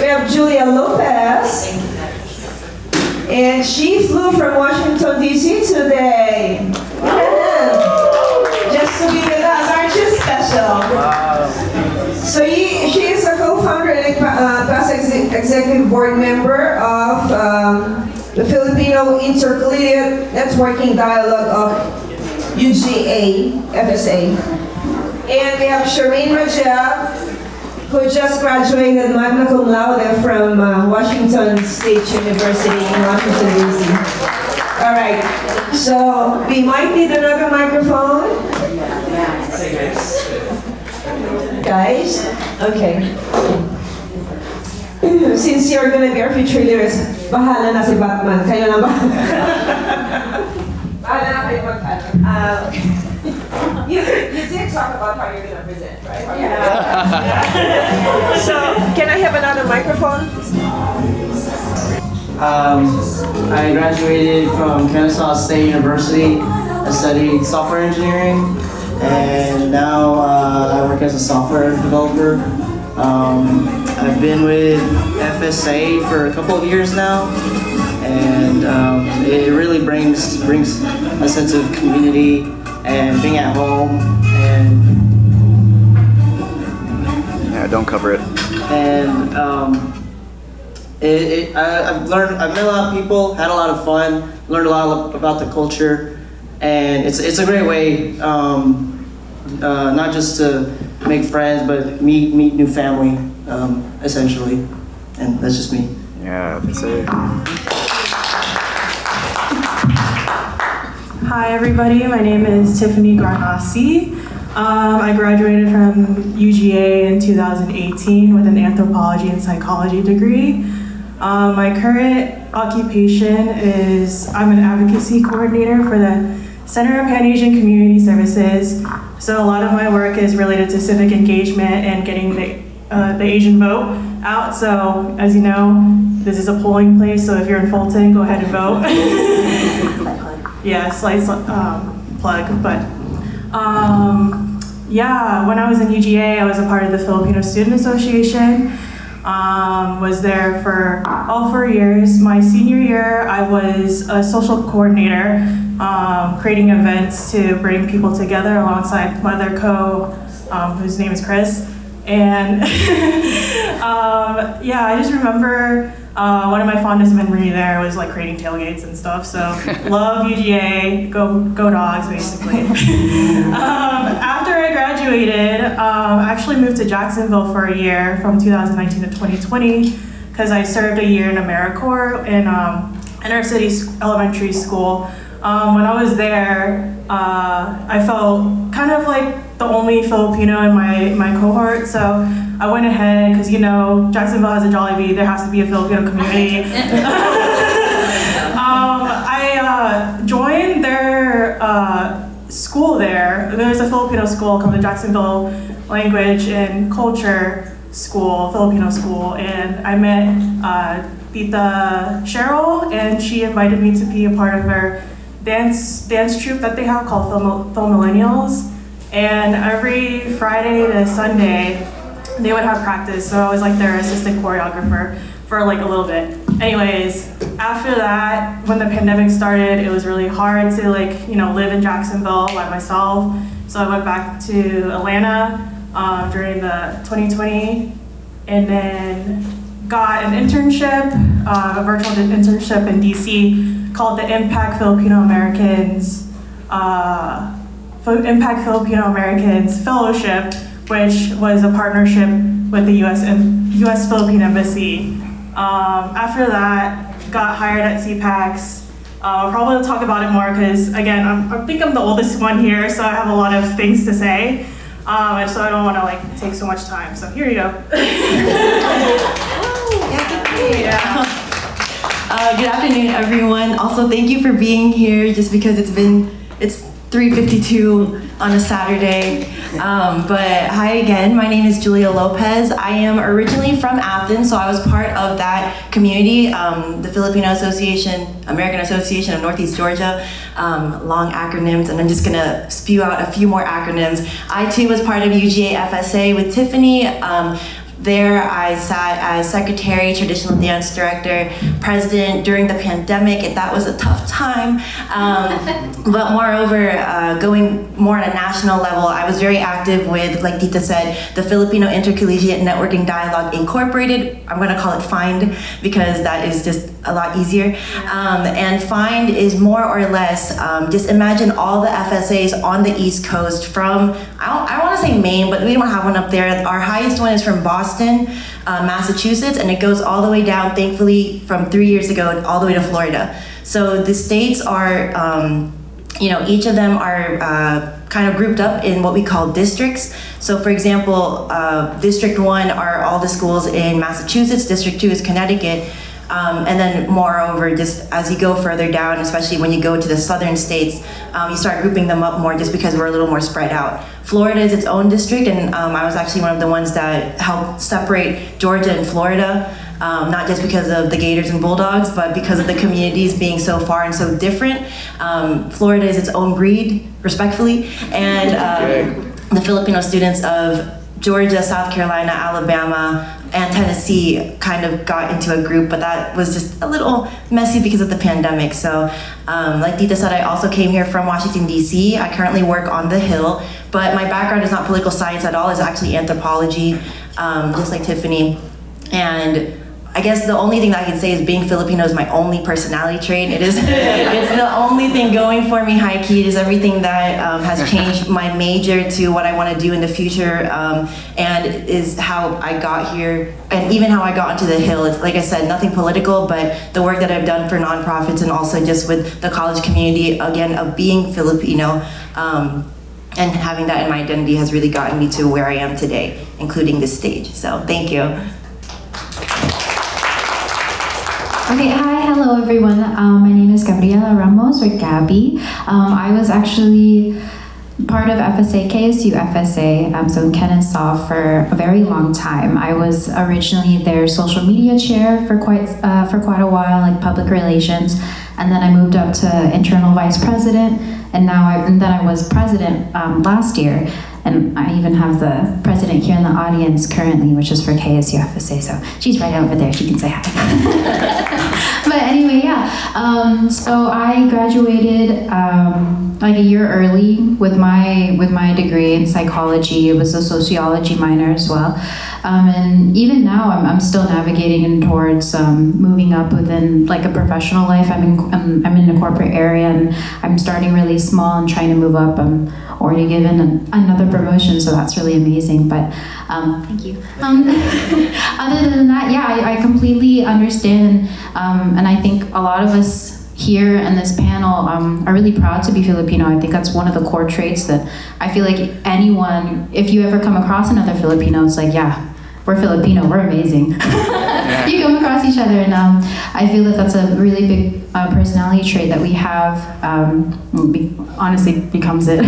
We have Julia Lopez, and she flew from Washington, D.C. today. Just to be with us, aren't you special? So she is a co-founder and past executive board member of the Filipino Intercollegiate Networking Dialogue of UGA, FSA. And we have Shireen Rajab, who just graduated magna cum laude from Washington State University in Washington, D.C. All right, so we might need another microphone. Guys, okay. Since you're gonna be our future leaders, bahala na si Batman. Kayo na ba? Bahala na kayo you did talk about how you're gonna present, right? Yeah. So, can I have another microphone? I graduated from Kennesaw State University. I studied software engineering, and now I work as a software developer. I've been with FSA for a couple of years now, and it really brings a sense of community and being at home, and yeah, don't cover it. And I've met a lot of people, had a lot of fun, learned a lot about the culture, and it's a great way, not just to make friends, but meet new family, essentially, and that's just me. Yeah, that's it. Hi everybody, my name is Tiffany Garnasi. I graduated from UGA in 2018 with an anthropology and psychology degree. My current occupation is I'm an advocacy coordinator for the Center of Pan-Asian Community Services. So a lot of my work is related to civic engagement and getting the Asian vote out. So as you know, this is a polling place, so if you're in Fulton, go ahead and vote. Yeah, slight plug, but yeah, when I was in UGA, I was a part of the Filipino Student Association. Was there for all 4 years. My senior year, I was a social coordinator, creating events to bring people together alongside my other whose name is Chris. And yeah, I just remember one of my fondest memories there was like creating tailgates and stuff. So love UGA, go dogs, basically. After I graduated, I actually moved to Jacksonville for a year from 2019 to 2020 because I served a year in AmeriCorps in inner city elementary school. When I was there, I felt kind of like the only Filipino in my cohort, so I went ahead, because you know, Jacksonville has a Jollibee, there has to be a Filipino community. I joined their school there. There's a Filipino school called the Jacksonville Language and Culture School, Filipino school, and I met Tita Cheryl, and she invited me to be a part of her dance troupe that they have called Film Millennials. And every Friday to Sunday, they would have practice, so I was like their assistant choreographer for like a little bit. Anyways, after that, when the pandemic started, it was really hard to live in Jacksonville by myself. So I went back to Atlanta during the 2020, and then got an internship, a virtual internship in DC called the Impact Filipino Americans Fellowship, which was a partnership with the U.S. Philippine Embassy. After that, got hired at CPACS. Probably will talk about it more because, again, I think I'm the oldest one here, so I have a lot of things to say. And so I don't want to take so much time. So here you go. Good afternoon, everyone. Also, thank you for being here. Just because it's 3:52 on a Saturday. But hi again, my name is Julia Lopez. I am originally from Athens, so I was part of that community, the Filipino Association, American Association of Northeast Georgia, long acronyms, and I'm just gonna spew out a few more acronyms. I too was part of UGA FSA with Tiffany. There I sat as secretary, traditional dance director, president during the pandemic, and that was a tough time. But moreover, going more on a national level, I was very active with, like Tita said, the Filipino Intercollegiate Networking Dialogue Incorporated. I'm gonna call it FIND because that is just a lot easier. And FIND is more or less, just imagine all the FSAs on the East Coast from, I wanna say Maine, but we don't have one up there. Our highest one is from Boston, Massachusetts, and it goes all the way down, thankfully, from 3 years ago, all the way to Florida. So the states are, each of them are kind of grouped up in what we call districts. So for example, District 1 are all the schools in Massachusetts, District 2 is Connecticut, and then moreover, just as you go further down, especially when you go to the southern states, you start grouping them up more just because we're a little more spread out. Florida is its own district, and I was actually one of the ones that helped separate Georgia and Florida, not just because of the Gators and Bulldogs, but because of the communities being so far and so different. Florida is its own breed, respectfully, and the Filipino students of Georgia, South Carolina, Alabama, and Tennessee kind of got into a group, but that was just a little messy because of the pandemic. So like Tita said, I also came here from Washington, D.C. I currently work on the Hill, but my background is not political science at all. It's actually anthropology, just like Tiffany. And I guess the only thing that I can say is being Filipino is my only personality trait. It's the only thing going for me, high key. It is everything that has changed my major to what I want to do in the future, and is how I got here, and even how I got onto the Hill. It's like I said, nothing political, but the work that I've done for nonprofits and also just with the college community, again, of being Filipino, and having that in my identity has really gotten me to where I am today, including this stage. So thank you. Okay, hi, hello everyone. My name is Gabriela Ramos, or Gabby. I was actually part of FSA, KSU FSA, so in Kennesaw for a very long time. I was originally their social media chair for quite a while, like public relations, and then I moved up to internal vice president, and then I was president last year. And I even have the president here in the audience currently, which is for KSU FSA, so she's right over there, she can say hi. But anyway, yeah, so I graduated like a year early with my degree in psychology. It was a sociology minor as well. And even now, I'm still navigating towards moving up within like a professional life. I'm in the corporate area, and I'm starting really small and trying to move up. I'm already given another promotion, so that's really amazing. But thank you. Other than that, yeah, I completely understand, and I think a lot of us here in this panel are really proud to be Filipino. I think that's one of the core traits that I feel like anyone, if you ever come across another Filipino, it's like, yeah, we're Filipino, we're amazing. You come across each other, and I feel that that's a really big personality trait that we have, honestly becomes it.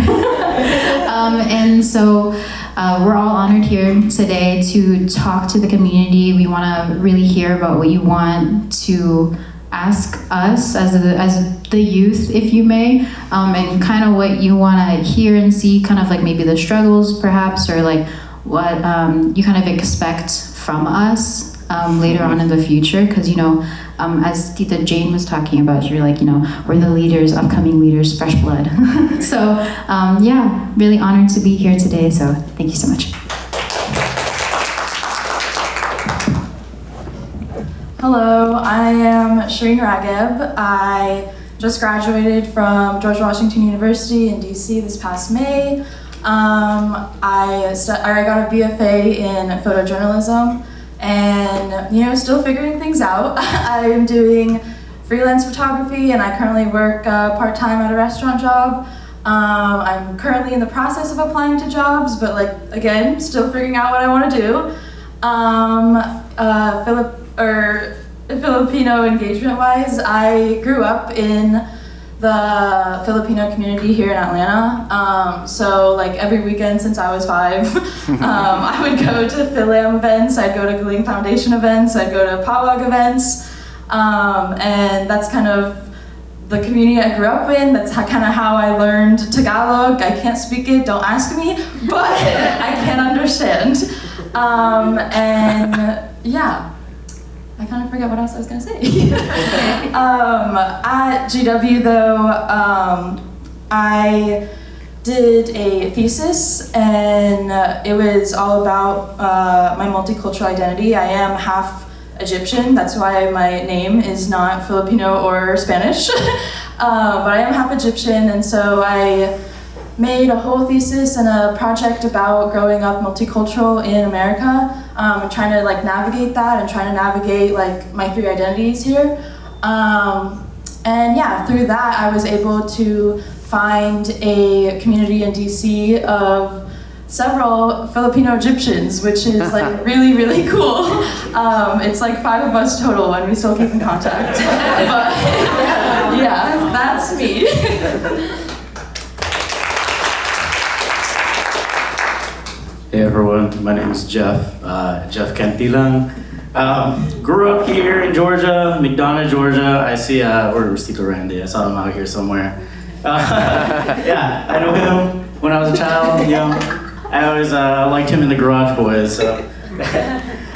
And so we're all honored here today to talk to the community. We want to really hear about what you want to ask us as the youth, if you may, and kind of what you want to hear and see, kind of like maybe the struggles perhaps, or like what you kind of expect from us later on in the future, because as Tita Jane was talking about, you're like, we're the leaders, upcoming leaders, fresh blood. So yeah, really honored to be here today, so thank you so much. Hello, I am Shireen Raghib. I just graduated from George Washington University in DC this past May. I got a BFA in photojournalism, and still figuring things out. I am doing freelance photography, and I currently work part-time at a restaurant job. I'm currently in the process of applying to jobs, but again, still figuring out what I want to do. Filipino engagement-wise, I grew up in the Filipino community here in Atlanta. So every weekend since I was 5, I would go to FAHM events, I'd go to Galing Foundation events, I'd go to Pawag events, and that's kind of the community I grew up in. That's kind of how I learned Tagalog. I can't speak it, don't ask me, but I can understand. And yeah. I kind of forget what else I was going to say. At GW though, I did a thesis, and it was all about my multicultural identity. I am half Egyptian, that's why my name is not Filipino or Spanish. But I am half Egyptian, and so I made a whole thesis and a project about growing up multicultural in America, and trying to navigate that and trying to navigate my 3 identities here. And yeah, through that I was able to find a community in DC of several Filipino Egyptians, which is really, really cool. It's 5 of us total, and we still keep in contact. But yeah, that's me. Hey everyone, my name is Jeff, Jeff Cantilang. Grew up here in Georgia, McDonough, Georgia. I see, where's Tito Randy? I saw him out here somewhere. Yeah, I know him when I was a child, I always liked him in the Garage Boys. So.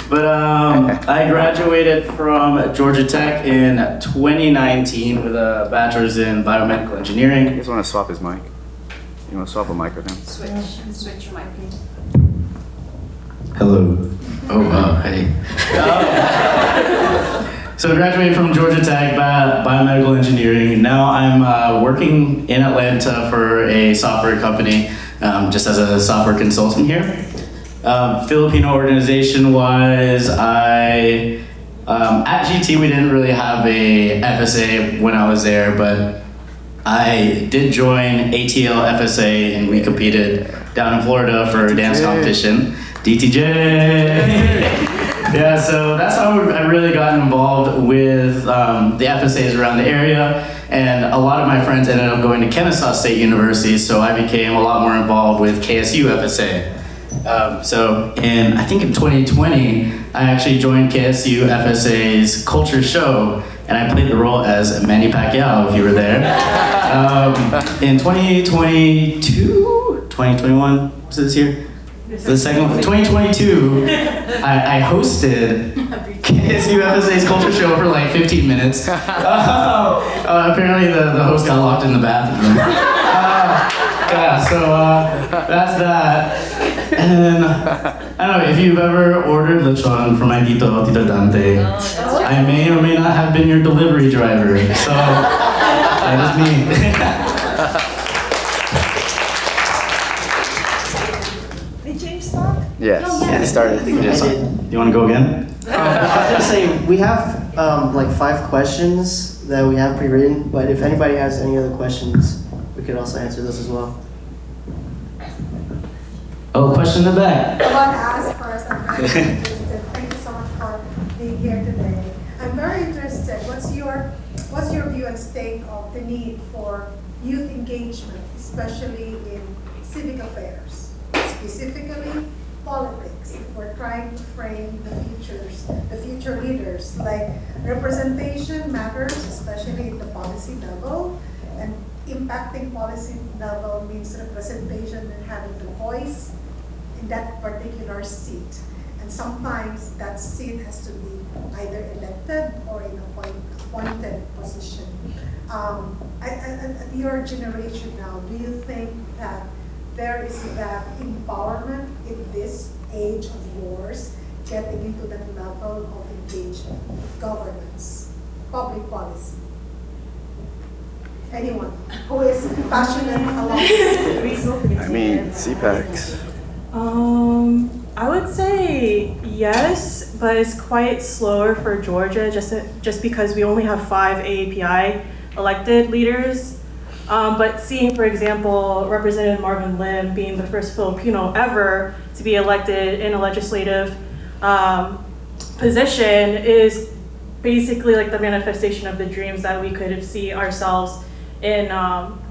But I graduated from Georgia Tech in 2019 with a bachelor's in biomedical engineering. You just want to swap his mic? You want to swap a mic with him? Switch your mic. Hello. Oh, wow, hey. So I graduated from Georgia Tech, biomedical engineering. Now I'm working in Atlanta for a software company, just as a software consultant here. Filipino organization-wise, at GT we didn't really have a FSA when I was there, but I did join ATL FSA, and we competed down in Florida for a dance competition. DTJ! Yeah, so that's how I really got involved with the FSAs around the area, and a lot of my friends ended up going to Kennesaw State University, so I became a lot more involved with KSU FSA. So I think in 2020, I actually joined KSU FSA's Culture Show, and I played the role as Manny Pacquiao, if you were there. In 2022, 2021, was this year? The second one, 2022, I hosted KSU FSA's Culture Show for 15 minutes. Apparently the host got locked in the bathroom. Yeah, so that's that. And I don't know, if you've ever ordered lechon from my Tito Dante, I may or may not have been your delivery driver. So that is me. Yes, he started. You want to go again? I was gonna say, we have 5 questions that we have pre-written, but if anybody has any other questions, we could also answer those as well. Oh, question in the back. I want to ask first, I'm very interested. Thank you so much for being here today. I'm very interested. What's your view and stake of the need for youth engagement, especially in civic affairs, specifically politics. If we're trying to frame the future leaders, like representation matters, especially at the policy level, and impacting policy level means representation and having the voice in that particular seat. And sometimes that seat has to be either elected or in appointed position. At your generation now, do you think that there is that empowerment in this age of yours, getting into that level of engagement, governance, public policy? Anyone who is passionate along I mean, CPACs. I would say yes, but it's quite slower for Georgia just because we only have 5 AAPI elected leaders. But seeing, for example, Representative Marvin Lim being the first Filipino ever to be elected in a legislative position is basically like the manifestation of the dreams that we could have seen ourselves in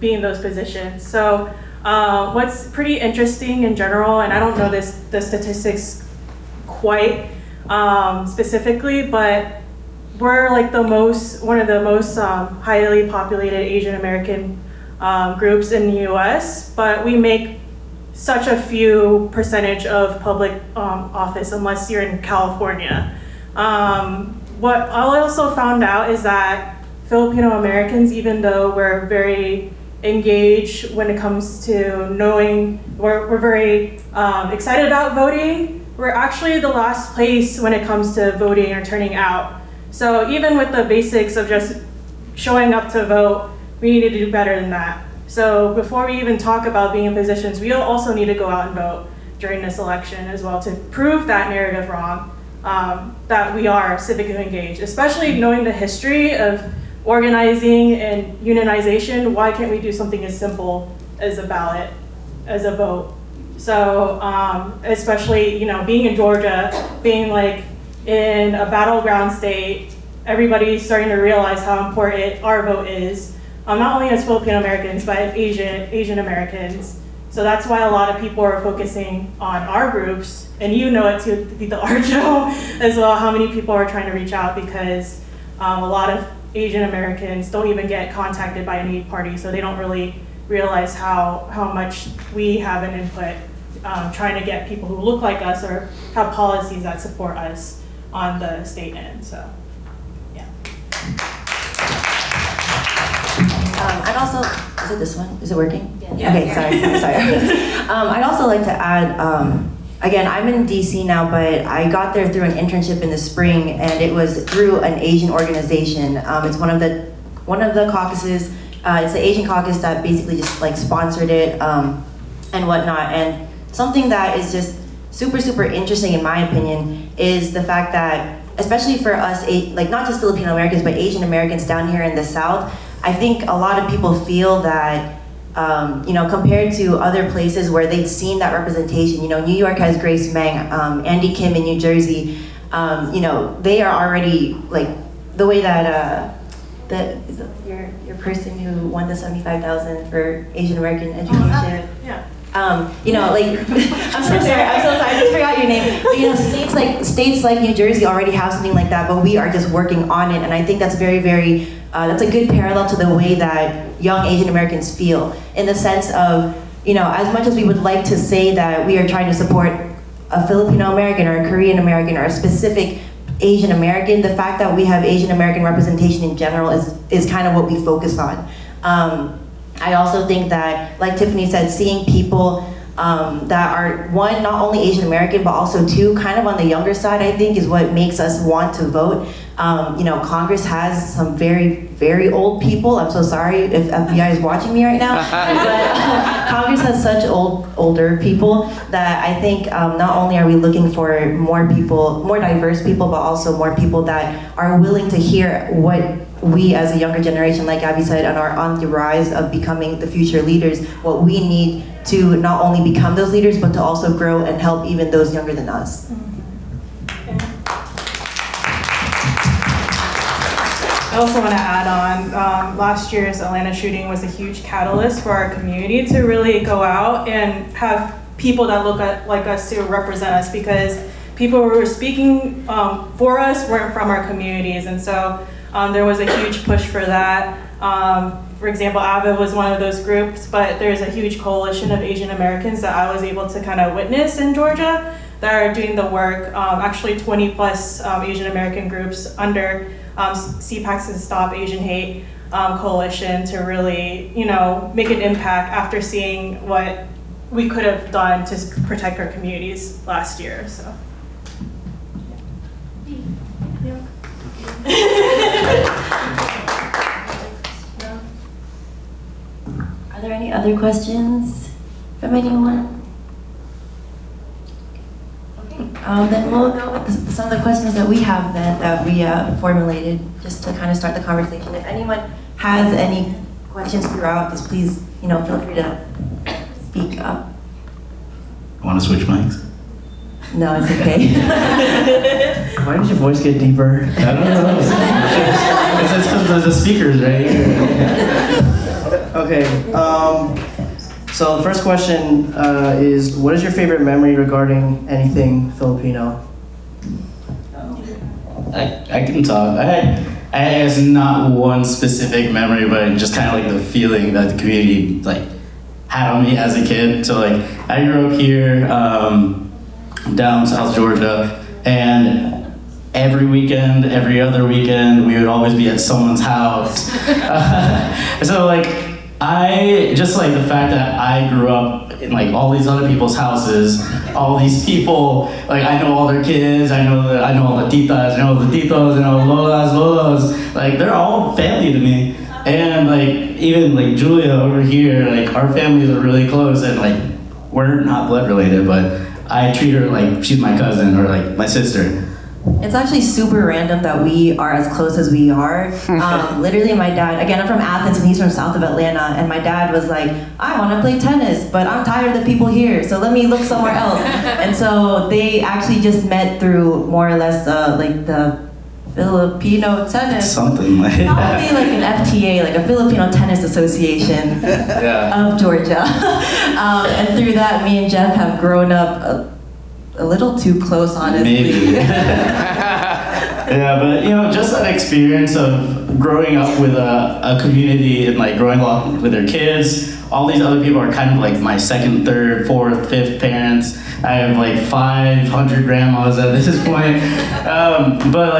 being those positions. So what's pretty interesting in general, and I don't know the statistics quite specifically, but we're like one of the most highly populated Asian American groups in the US, but we make such a few percentage of public office unless you're in California. What I also found out is that Filipino Americans, even though we're very engaged when it comes to knowing, we're very excited about voting, we're actually the last place when it comes to voting or turning out. So even with the basics of just showing up to vote, we need to do better than that. So before we even talk about being in positions, we also need to go out and vote during this election as well to prove that narrative wrong, that we are civically engaged, especially knowing the history of organizing and unionization. Why can't we do something as simple as a ballot, as a vote? So especially, being in Georgia, being like in a battleground state, everybody's starting to realize how important our vote is, not only as Filipino Americans, but as Asian Americans. So that's why a lot of people are focusing on our groups, and you know it too, the Arjo as well, how many people are trying to reach out, because a lot of Asian Americans don't even get contacted by any party, so they don't really realize how much we have an input trying to get people who look like us or have policies that support us on the state end. So, yeah. I'd also, is it this one? Is it working? Yeah. Okay, sorry. I'd also like to add, again, I'm in DC now, but I got there through an internship in the spring, and it was through an Asian organization. It's one of the caucuses. It's the Asian caucus that basically just like sponsored it and whatnot. And something that is just super interesting in my opinion is the fact that, especially for us, like not just Filipino Americans, but Asian Americans down here in the South, I think a lot of people feel that compared to other places where they've seen that representation, New York has Grace Meng, Andy Kim in New Jersey, they are already like the way that your person who won the $75,000 for Asian American education. Yeah. I'm so sorry, I just forgot your name. But, states like New Jersey already have something like that, but we are just working on it, and I think that's very, that's a good parallel to the way that young Asian Americans feel, in the sense of, as much as we would like to say that we are trying to support a Filipino American or a Korean American or a specific Asian American, the fact that we have Asian American representation in general is kind of what we focus on. I also think that, like Tiffany said, seeing people that are, one, not only Asian American, but also two, kind of on the younger side, I think, is what makes us want to vote. Congress has some very old people. I'm so sorry if FBI is watching me right now. But Congress has such older people that I think not only are we looking for more diverse people, but also more people that are willing to hear what we as a younger generation, like Abby said, and are on the rise of becoming the future leaders, what we need to not only become those leaders, but to also grow and help even those younger than us. also want to add on, last year's Atlanta shooting was a huge catalyst for our community to really go out and have people that look like us to represent us, because people who were speaking for us weren't from our communities. And so there was a huge push for that. For example, AVID was one of those groups, but there's a huge coalition of Asian Americans that I was able to kind of witness in Georgia that are doing the work, actually 20 plus Asian American groups under CPAC's Stop Asian Hate coalition to really, make an impact after seeing what we could have done to protect our communities last year, so. Are there any other questions from anyone? Then we'll go with some of the questions that we have that we formulated just to kind of start the conversation. If anyone has any questions throughout, just please, feel free to speak up. Want to switch mics? No, it's okay. Why did your voice get deeper? I don't know. It's because of the speakers, right? Okay. So the first question is, what is your favorite memory regarding anything Filipino? I can talk. I it's not one specific memory, but just kind of like the feeling that the community had on me as a kid. So I grew up here down South Georgia, and every weekend, every other weekend, we would always be at someone's house. So I just the fact that I grew up in all these other people's houses, all these people, I know all their kids, I know all the titas, I know the titos, I know lolas, they're all family to me. And even Julia over here, our families are really close, and we're not blood related, but I treat her like she's my cousin or my sister. It's actually super random that we are as close as we are. Literally my dad, again, I'm from Athens and he's from south of Atlanta, and my dad was like, I want to play tennis, but I'm tired of the people here, so let me look somewhere else. And so they actually just met through more or less the Filipino tennis. Something like that. Probably an FTA, a Filipino Tennis Association of Georgia. And through that, me and Jeff have grown up a little too close, honestly. Maybe. Yeah, but just that experience of growing up with a community and growing up with their kids. All these other people are kind of my second, third, fourth, fifth parents. I have 500 grandmas at this point. But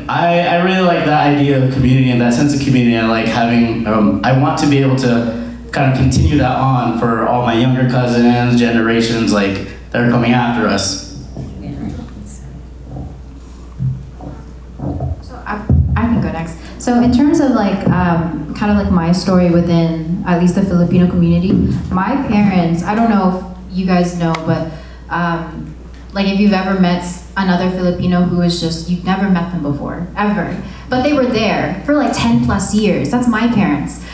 I really like that idea of community and that sense of community. I like having, I want to be able to kind of continue that on for all my younger cousins, generations that are coming after us. I can go next. So in terms of kind of my story within at least the Filipino community, my parents, I don't know if you guys know, but if you've ever met another Filipino who is just, you've never met them before, ever. But they were there for 10 plus years. That's my parents.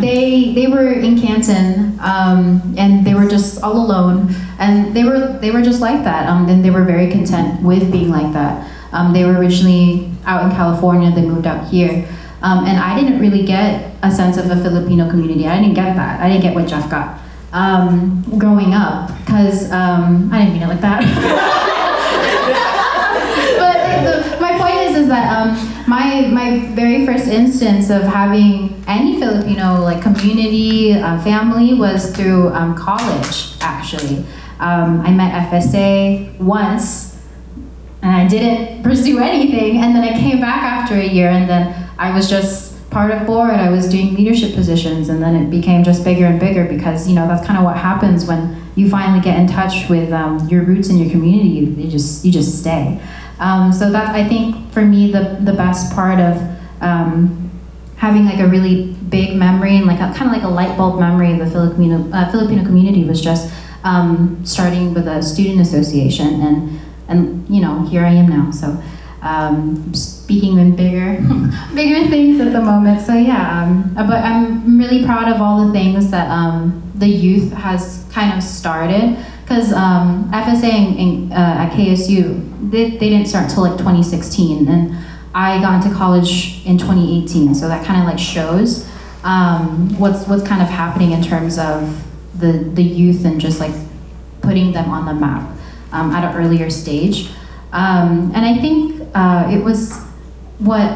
They were in Canton, and they were just all alone, and they were just like that, and they were very content with being like that. They were originally out in California, they moved out here, and I didn't really get a sense of a Filipino community. I didn't get that. I didn't get what Jeff got growing up, because I didn't mean it like that. But my point is that my very first instance of having any Filipino community family was through college, actually. I met FSA once, and I didn't pursue anything, and then I came back after a year, and then I was just part of board. I was doing leadership positions, and then it became just bigger and bigger, because that's kind of what happens when you finally get in touch with your roots in your community. You just stay. So that, I think, for me, the best part of having a really big memory and kind of a light bulb memory of the Filipino community was just starting with a student association, and here I am now. So speaking in bigger things at the moment. So yeah, but I'm really proud of all the things that the youth has kind of started, because FSA at KSU, they didn't start till 2016, and I got into college in 2018, so that kind of like shows what's kind of happening in terms of the youth and just like putting them on the map at an earlier stage. And I think it was what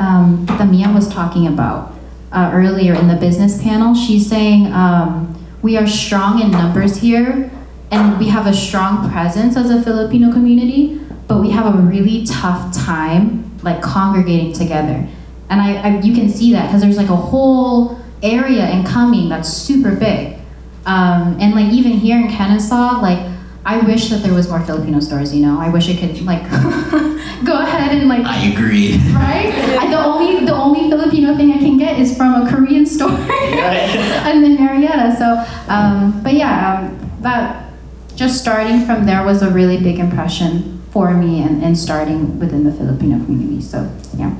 Tamia was talking about earlier in the business panel. She's saying we are strong in numbers here, and we have a strong presence as a Filipino community, but we have a really tough time like congregating together. And you can see that because there's like a whole area incoming that's super big. And like even here in Kennesaw, like I wish that there was more Filipino stores, you know? I wish it could like go ahead and like. I agree. Right? The only Filipino thing I can get is from a Korean store and then Marietta. So, but yeah, that just starting from there was a really big impression for me and starting within the Filipino community. So, yeah.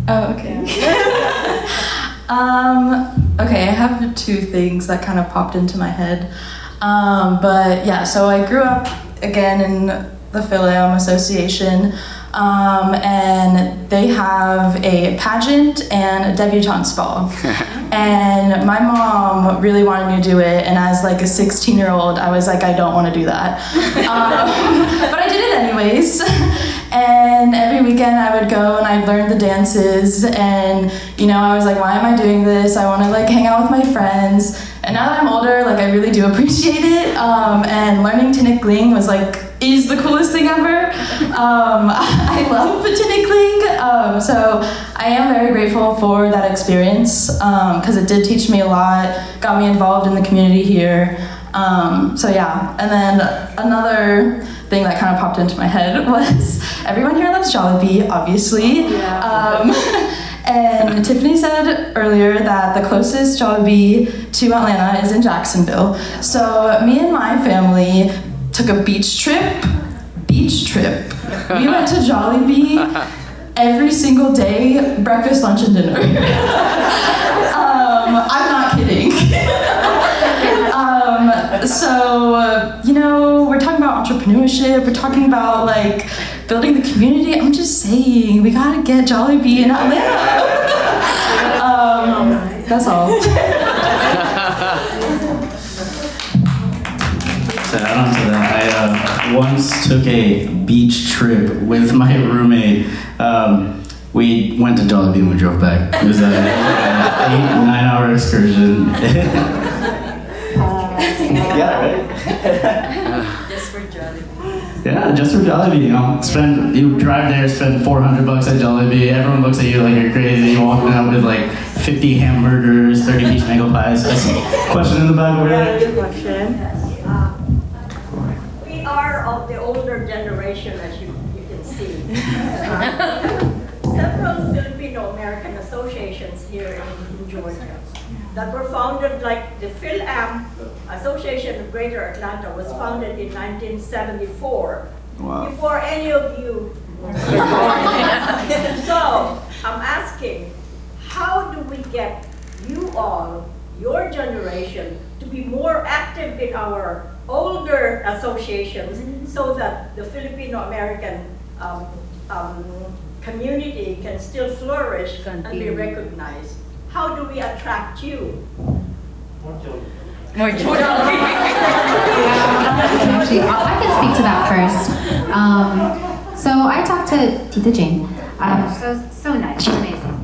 Oh, okay. Okay, I have two things that kind of popped into my head. But yeah, so I grew up again in the FAHM Association, and they have a pageant and a debutante's ball. And my mom really wanted me to do it, and as like a 16-year-old, I was like, I don't want to do that. But I did it anyways. And every weekend I would go and I'd learn the dances, and you know, I was like, why am I doing this? I want to like hang out with my friends. And now that I'm older, like I really do appreciate it. And learning tinikling is the coolest thing ever. I love tinikling. So I am very grateful for that experience because it did teach me a lot, got me involved in the community here. So yeah, and then another thing that kind of popped into my head was everyone here loves Jollibee, obviously. And Tiffany said earlier that the closest Jollibee to Atlanta is in Jacksonville. So me and my family took a beach trip. We went to Jollibee every single day, breakfast, lunch, and dinner. I'm not kidding. So, you know, we're talking about entrepreneurship, we're talking about like building the community. I'm just saying, we gotta get Jollibee in Atlanta. That's all. To add on to that, I once took a beach trip with my roommate. We went to Jollibee and we drove back. It was an 8-9 hour excursion. Yeah, right? Just for Jollibee. Yeah, just for Jollibee, you know. You drive there, spend $400 at Jollibee. Everyone looks at you like you're crazy. You're walking out with like 50 hamburgers, 30 peach mango pies. That's a question in the back over there. We are of the older generation, as you can see. Several Filipino-American associations here in Georgia that were founded, like the FAHM Association of Greater Atlanta was founded in 1974. Wow. Before any of you were born. So I'm asking, how do we get you all, your generation, to be more active in our older associations so that the Filipino-American community can still flourish and be recognized? How do we attract you? More children. Actually, I can speak to that first. So I talked to Tita Jane. So nice. She's amazing.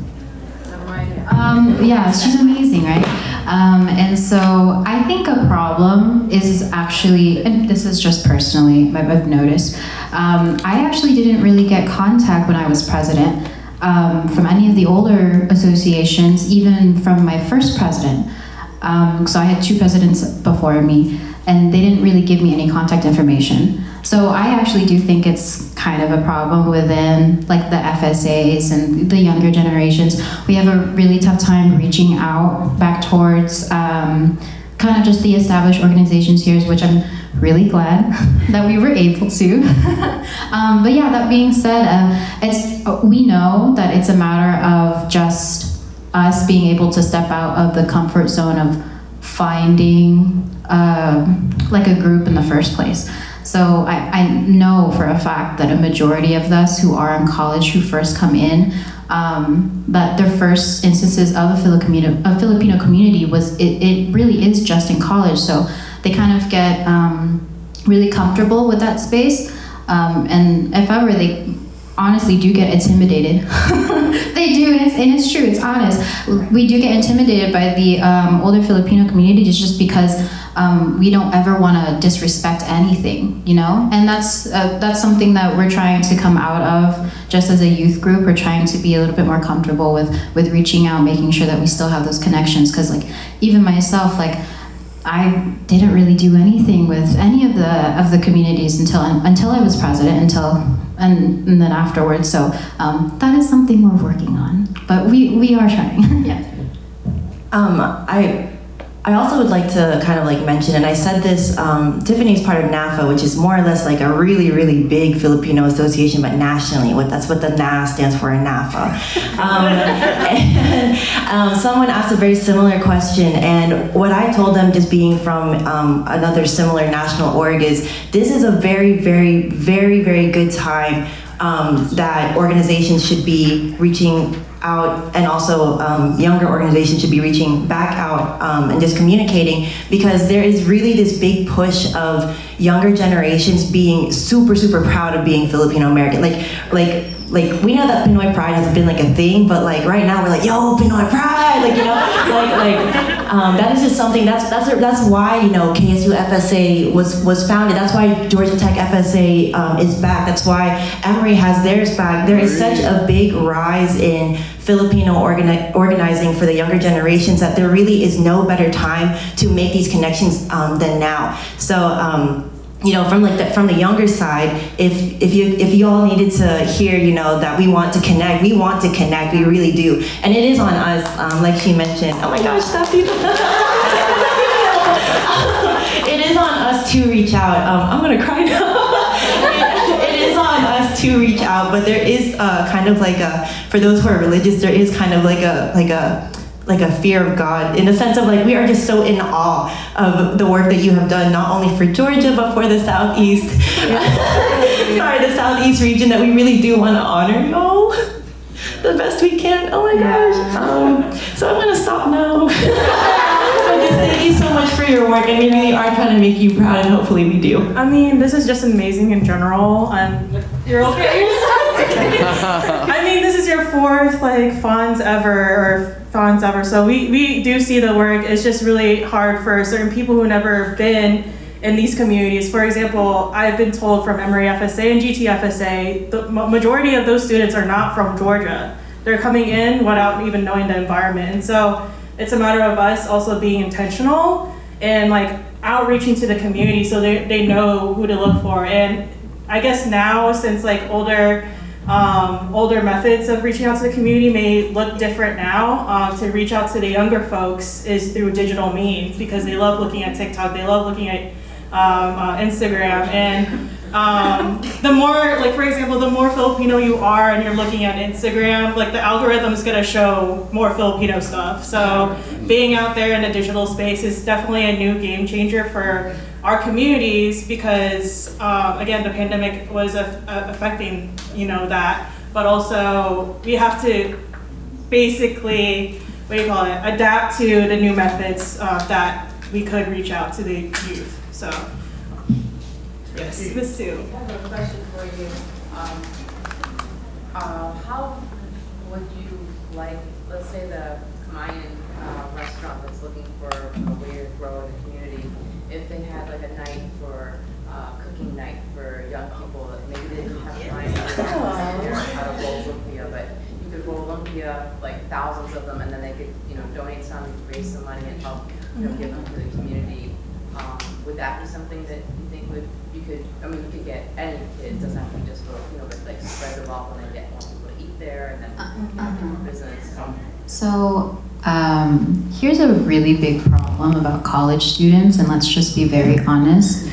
Yeah, she's amazing, right? And so I think a problem is actually, and this is just personally, I've noticed, I actually didn't really get contact when I was president from any of the older associations, even from my first president. So I had 2 presidents before me, and they didn't really give me any contact information. So I actually do think it's kind of a problem within like the FSAs and the younger generations. We have a really tough time reaching out back towards kind of just the established organizations here, which I'm really glad that we were able to. But yeah, that being said, we know that it's a matter of just us being able to step out of the comfort zone of finding like a group in the first place. So I know for a fact that a majority of us who are in college who first come in, that their first instances of a Filipino community was, it really is just in college. So they kind of get really comfortable with that space. And if ever they honestly do get intimidated. They do, and it's true, it's honest. We do get intimidated by the older Filipino community just because we don't ever want to disrespect anything, you know? And that's something that we're trying to come out of just as a youth group. We're trying to be a little bit more comfortable with reaching out, making sure that we still have those connections. Because like, even myself, like, I didn't really do anything with any of the communities until I was president, and then afterwards. So that is something we're working on, but we are trying. Yeah. I also would like to kind of like mention, and I said this, Tiffany's part of NAFA, which is more or less like a really, really big Filipino association, but nationally. That's what the NA stands for in NAFA. Someone asked a very similar question, and what I told them, just being from another similar national org, is this is a very, very, very, very good time that organizations should be reaching out, and also younger organizations should be reaching back out and just communicating, because there is really this big push of younger generations being super, super proud of being Filipino American. Like we know that Pinoy pride has been like a thing, but like right now we're like, yo, Pinoy pride, like, you know, that is just something that's why, you know, KSU FSA was founded. That's why Georgia Tech FSA is back. That's why Emory has theirs back. There is such a big rise in Filipino organizing for the younger generations that there really is no better time to make these connections than now. So. You know, from the younger side, if you all needed to hear, you know, that we want to connect, we really do, and it is on us, like she mentioned. Oh my gosh, stop people! It is on us to reach out. I'm gonna cry now. It is on us to reach out, but there is kind of like for those who are religious, there is kind of like a fear of God, in the sense of like, we are just so in awe of the work that you have done, not only for Georgia, but for the Southeast, the Southeast region, that we really do want to honor y'all the best we can. Oh my gosh. So I'm gonna stop now. So just thank you so much for your work, and we really are trying to make you proud, and hopefully we do. I mean, this is just amazing in general, and you're okay. I mean, this is your fourth Fawns ever, so we do see the work. It's just really hard for certain people who never been in these communities. For example, I've been told from Emory FSA and GTFSA, the majority of those students are not from Georgia. They're coming in without even knowing the environment, and so it's a matter of us also being intentional and like outreaching to the community so they know who to look for. And I guess now, since like older methods of reaching out to the community may look different now, to reach out to the younger folks is through digital means, because they love looking at TikTok, they love looking at Instagram, and the more, like for example, the more Filipino you are and you're looking at Instagram, like the algorithm is gonna show more Filipino stuff. So being out there in the digital space is definitely a new game changer for our communities, because again, the pandemic was affecting, you know, that, but also we have to basically, adapt to the new methods that we could reach out to the youth. So yes, Ms. Sue. I have a question for you. How would you like, let's say the Mayan restaurant that's looking for a way to grow in the community, if they had like a night for cooking night for young people that maybe they didn't have time how to roll lumpia, but you could roll lumpia, like thousands of them, and then they could, you know, donate some, raise some money, and help, you know, give them to the community. Would that be something that you think you could get any kids, doesn't have to be just for, you know, but like spread them off and then get more people to eat there, and then do business. So here's a really big problem about college students, and let's just be very honest.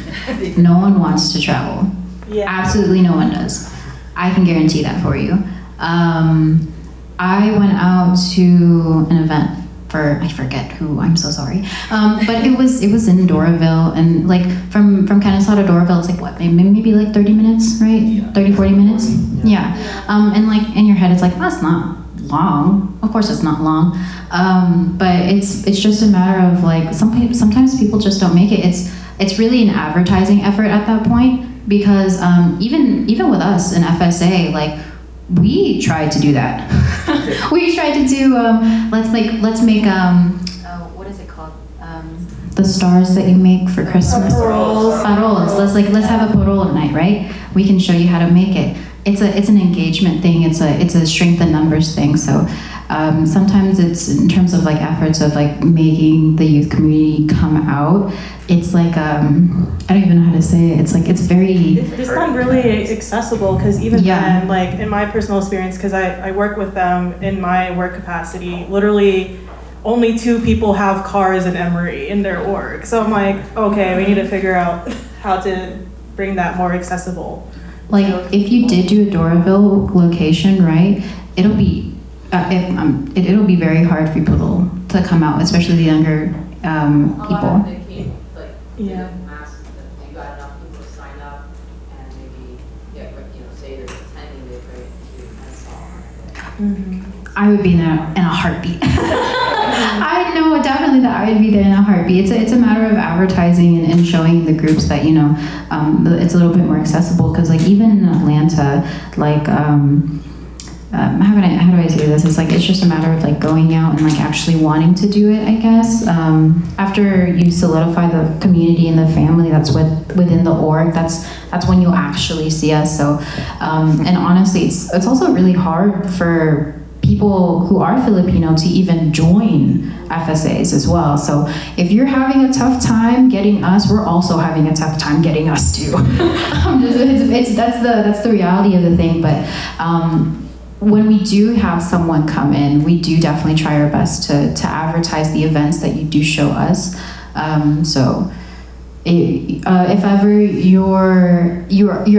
No one wants to travel. Yeah. Absolutely no one does. I can guarantee that for you. I went out to an event for, I forget who, I'm so sorry. But it was in Doraville, and like from Kennesaw to Doraville, it's like what, maybe like 30 minutes, right? 30, 40 minutes? Yeah. And like in your head, it's like, that's not long. Of course it's not long. But it's just a matter of like, sometimes people just don't make it. It's really an advertising effort at that point, because even with us in FSA, like, we tried to do that. We tried to do, let's make what is it called? The stars that you make for Christmas. Paroles. Let's have a parole night, right? We can show you how to make it. It's an engagement thing. It's a strength in numbers thing. So sometimes it's in terms of like efforts of like making the youth community come out. It's like I don't even know how to say it. It's like it's not really accessible, because even then, like in my personal experience, because I work with them in my work capacity, literally only 2 people have cars in Emory in their org. So I'm like, okay, we need to figure out how to bring that more accessible. Like if you did do a Doraville location, right? It'll be it'll be very hard for people to come out, especially the younger people. Yeah. Ask if you got enough people to sign up, and maybe say there's 10 in the I would be in a heartbeat. I know definitely that I would be there in a heartbeat. It's a matter of advertising and showing the groups that it's a little bit more accessible, because like even in Atlanta, like how do I say this? It's like it's just a matter of like going out and like actually wanting to do it, I guess. After you solidify the community and the family that's within the org, that's when you'll actually see us. So and honestly, it's also really hard for people who are Filipino to even join FSAs as well. So if you're having a tough time getting us, we're also having a tough time getting us too. That's the reality of the thing. But when we do have someone come in, we do definitely try our best to advertise the events that you do show us. So if ever your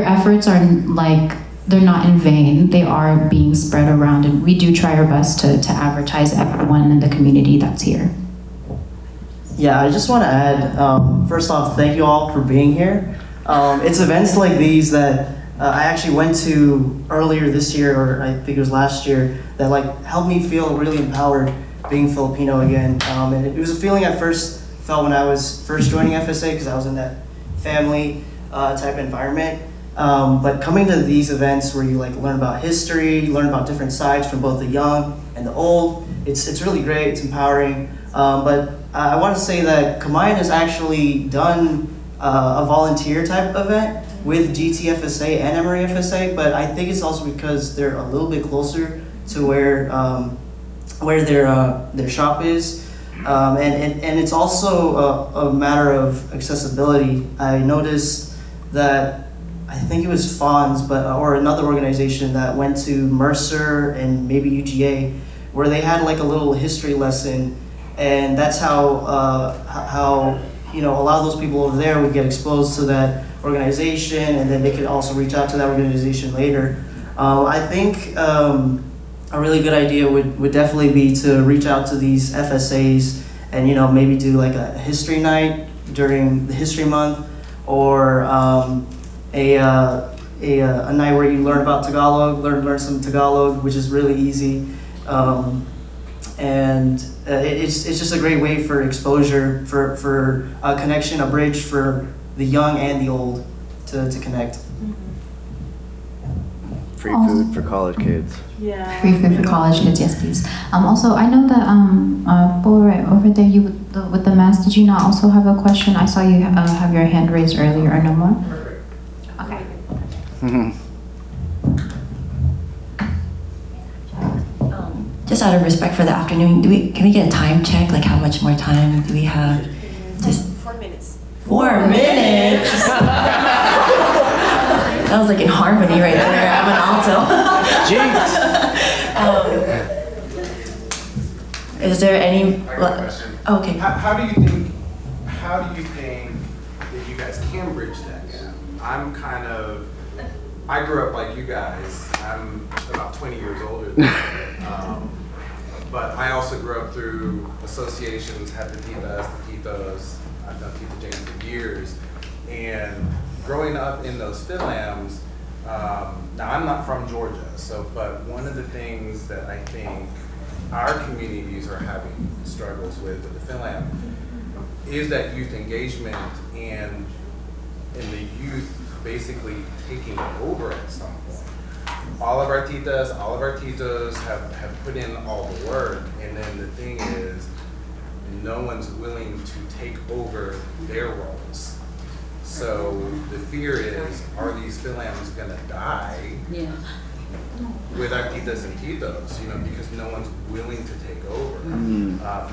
efforts are like, they're not in vain, they are being spread around, and we do try our best to advertise everyone in the community that's here. Yeah, I just want to add, first off, thank you all for being here. It's events like these that I actually went to earlier this year, or I think it was last year, that like helped me feel really empowered being Filipino again. And it was a feeling I first felt when I was first joining FSA, because I was in that family type environment. But coming to these events where you like learn about history, learn about different sides from both the young and the old, it's really great, it's empowering. But I want to say that Kamayan has actually done a volunteer type event with GTFSA and Emory FSA, but I think it's also because they're a little bit closer to where their shop is. And it's also a matter of accessibility. I noticed that I think it was FAHM, or another organization that went to Mercer and maybe UGA, where they had like a little history lesson, and that's how a lot of those people over there would get exposed to that organization, and then they could also reach out to that organization later. I think a really good idea would definitely be to reach out to these FSAs and maybe do like a history night during the History Month, or a night where you learn about Tagalog, learn some Tagalog, which is really easy, and it's just a great way for exposure, for a connection, a bridge for the young and the old to connect. Free food for college kids. Yeah. Free food for college kids, yes please. Also, I know that boy right over there, you with the mask, did you not also have a question? I saw you have your hand raised earlier, or no more? Okay. Just out of respect for the afternoon, can we get a time check? Like how much more time do we have? Just 4 minutes. 4 minutes? That was like in harmony right there. I'm an alto. Jeez. Is there any? I got a question. Okay. How do you think that you guys can bridge that gap? I grew up like you guys. I'm about 20 years older than you. But I also grew up through associations, had the titas, the titos. I've done Tita James for years. And growing up in those FAHMs, now I'm not from Georgia, but one of the things that I think our communities are having struggles with the FAHM is that youth engagement and the youth basically taking over at some point. All of our titas, all of our titos have put in all the work, and then the thing is, no one's willing to take over their roles. So the fear is, are these FAHMs gonna die with our titas and titos, because no one's willing to take over.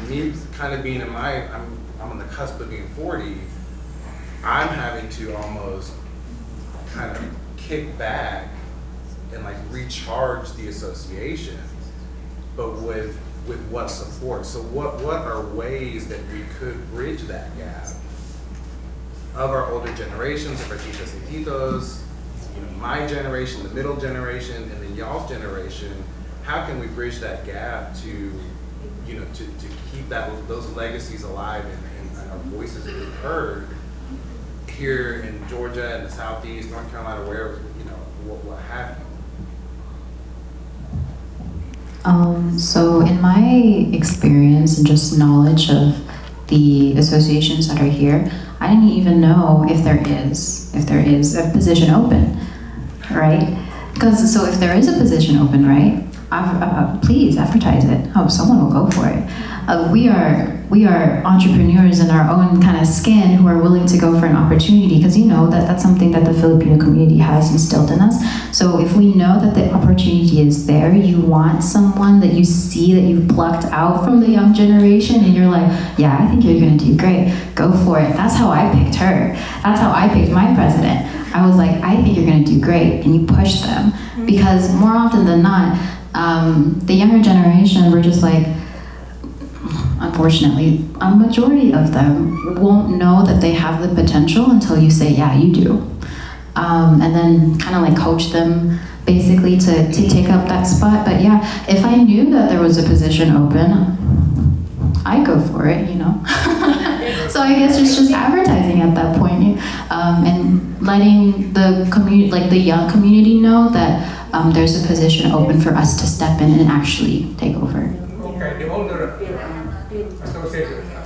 Me kind of being I'm on the cusp of being 40, I'm having to almost kind of kick back and like recharge the association, but with what support? So what are ways that we could bridge that gap of our older generations, of our titas and titos, my generation, the middle generation, and then y'all's generation? How can we bridge that gap to keep those legacies alive and our voices being heard here in Georgia and the Southeast, North Carolina, wherever, what have you? So in my experience and just knowledge of the associations that are here, I didn't even know if there is a position open, right? So if there is a position open, right, please advertise it. Oh, someone will go for it. We are entrepreneurs in our own kind of skin who are willing to go for an opportunity, because that's something that the Filipino community has instilled in us. So if we know that the opportunity is there, you want someone that you see that you've plucked out from the young generation, and you're like, yeah, I think you're gonna do great. Go for it. That's how I picked her. That's how I picked my president. I was like, I think you're gonna do great, and you push them, because more often than not, the younger generation, we're just like, unfortunately, a majority of them won't know that they have the potential until you say, yeah, you do. And then kind of like coach them basically to take up that spot. But yeah, if I knew that there was a position open, I'd go for it, So I guess it's just advertising at that point, and letting the community, like the young community, know that there's a position open for us to step in and actually take over. Okay, the older associations are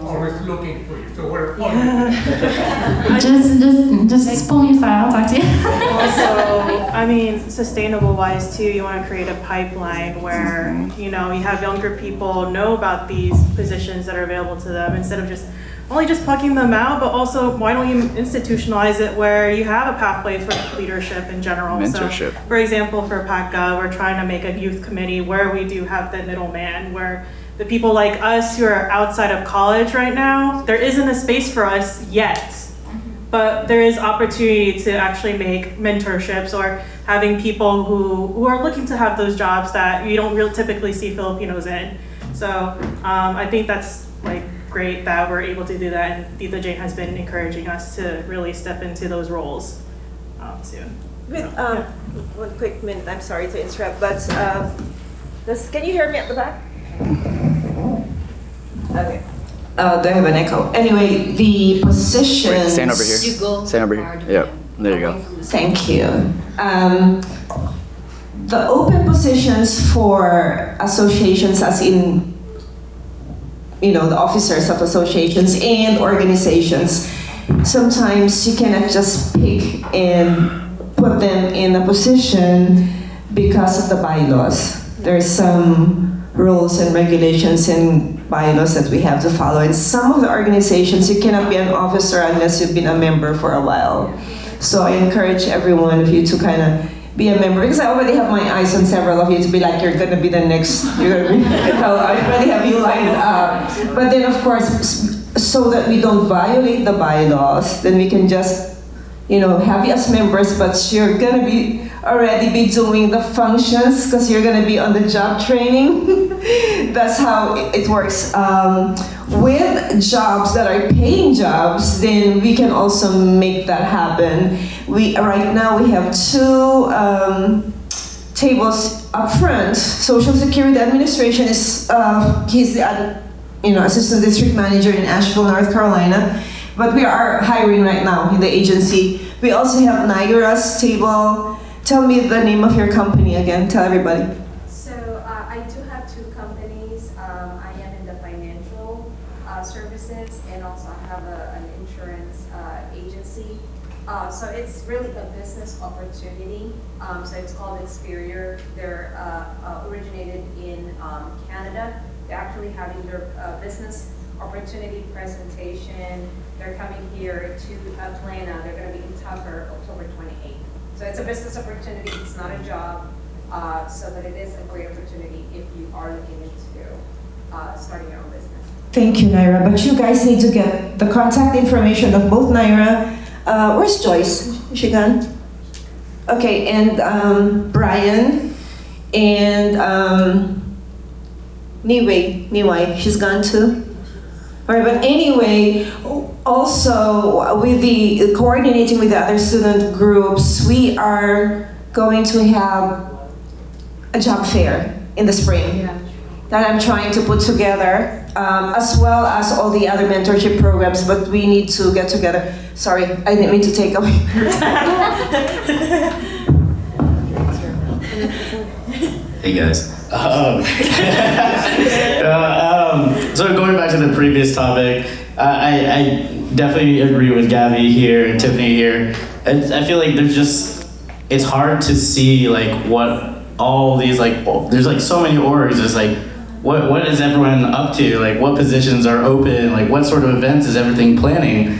always looking for you. So we're just pull me aside. I'll talk to you. Also, sustainable wise too, you want to create a pipeline where you have younger people know about these positions that are available to them, instead of just plucking them out, but also why don't you institutionalize it where you have a pathway for leadership in general. Mentorship. So, for example, for PACA, we're trying to make a youth committee where we do have the middleman, where the people like us who are outside of college right now, there isn't a space for us yet, but there is opportunity to actually make mentorships, or having people who are looking to have those jobs that you don't typically see Filipinos in. So I think that's great that we're able to do that, and Tita Jane has been encouraging us to really step into those roles soon. With one quick minute, I'm sorry to interrupt, but can you hear me at the back? Okay. Do I have an echo? Anyway, the positions. Wait, stand over here. Stand over here. Yep. There you go. Thank you. The open positions for associations, as in, the officers of associations and organizations, sometimes you cannot just pick and put them in a position because of the bylaws. There's some rules and regulations and bylaws that we have to follow. In some of the organizations, you cannot be an officer unless you've been a member for a while. So I encourage every one of you to kind of be a member, because I already have my eyes on several of you to be like, you're gonna be the next, I already have you lined up. But then of course, so that we don't violate the bylaws, then we can just, have you as members, but you're gonna be already be doing the functions because you're gonna be on the job training. That's how it works. With jobs that are paying jobs, then we can also make that happen. Right now we have 2 tables up front, Social Security Administration is, he's the Assistant District Manager in Asheville, North Carolina. But we are hiring right now in the agency. We also have Naira's table. Tell me the name of your company again. Tell everybody. So I do have two companies. I am in the financial services, and also I have an insurance agency. So it's really a business opportunity. So it's called Experior. They're originated in Canada. They're actually having their business opportunity presentation. They're coming here to Atlanta. They're going to be in Tucker October 28th. So it's a business opportunity. It's not a job. But it is a great opportunity if you are looking into starting your own business. Thank you, Naira. But you guys need to get the contact information of both Naira. Where's Joyce? Is she gone? Okay, and Brian and Niwei. She's gone too. All right, but anyway, also with the coordinating with the other student groups, we are going to have a job fair in the spring that I'm trying to put together, as well as all the other mentorship programs, but we need to get together. Sorry, I didn't mean to take away your time. Hey guys. So going back to the previous topic, I definitely agree with Gabby here and Tiffany here. I feel like it's hard to see like what all these there's like so many orgs. It's like what is everyone up to? Like what positions are open? Like what sort of events is everything planning?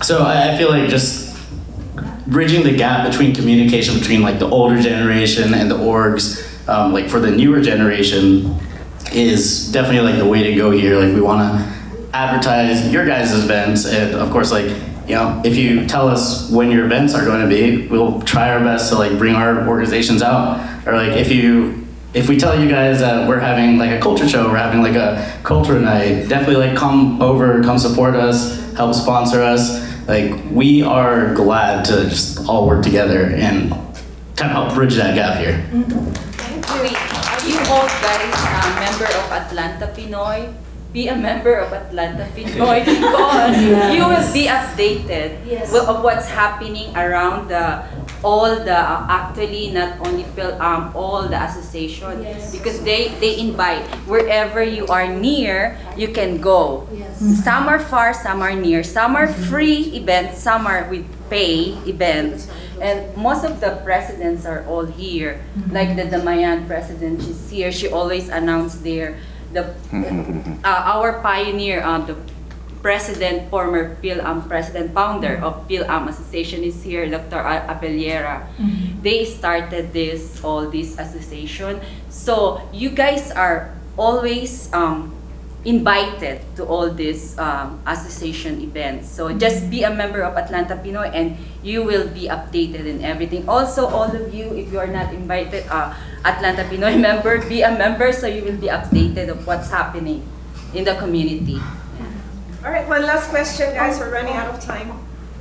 So I feel like just bridging the gap between communication between like the older generation and the orgs, like for the newer generation, is definitely like the way to go here. Like we want to advertise your guys' events, and of course, like if you tell us when your events are going to be, we'll try our best to like bring our organizations out. Or like if we tell you guys that we're having like a culture show, we're having like a culture night, definitely like come over, come support us, help sponsor us. Like we are glad to just all work together and kind of help bridge that gap here. Wait, are you all guys a member of Atlanta Pinoy? Be a member of Atlanta Pinoy because you will be updated of what's happening around actually not only all the association, because they invite wherever you are near, you can go. Some are far, some are near, some are free events, some are with pay events. And most of the presidents are all here. Like the Damayan president, she's here. She always announced there. Our pioneer, the president, former PhilAm president, founder of PhilAm Association is here, Dr. Abellera. They started all this association. So you guys are always invited to all these association events. So just be a member of Atlanta Pinoy and you will be updated in everything. Also, all of you, if you are not invited, Atlanta Pinoy member, be a member so you will be updated of what's happening in the community. All right, one last question, guys. We're running out of time.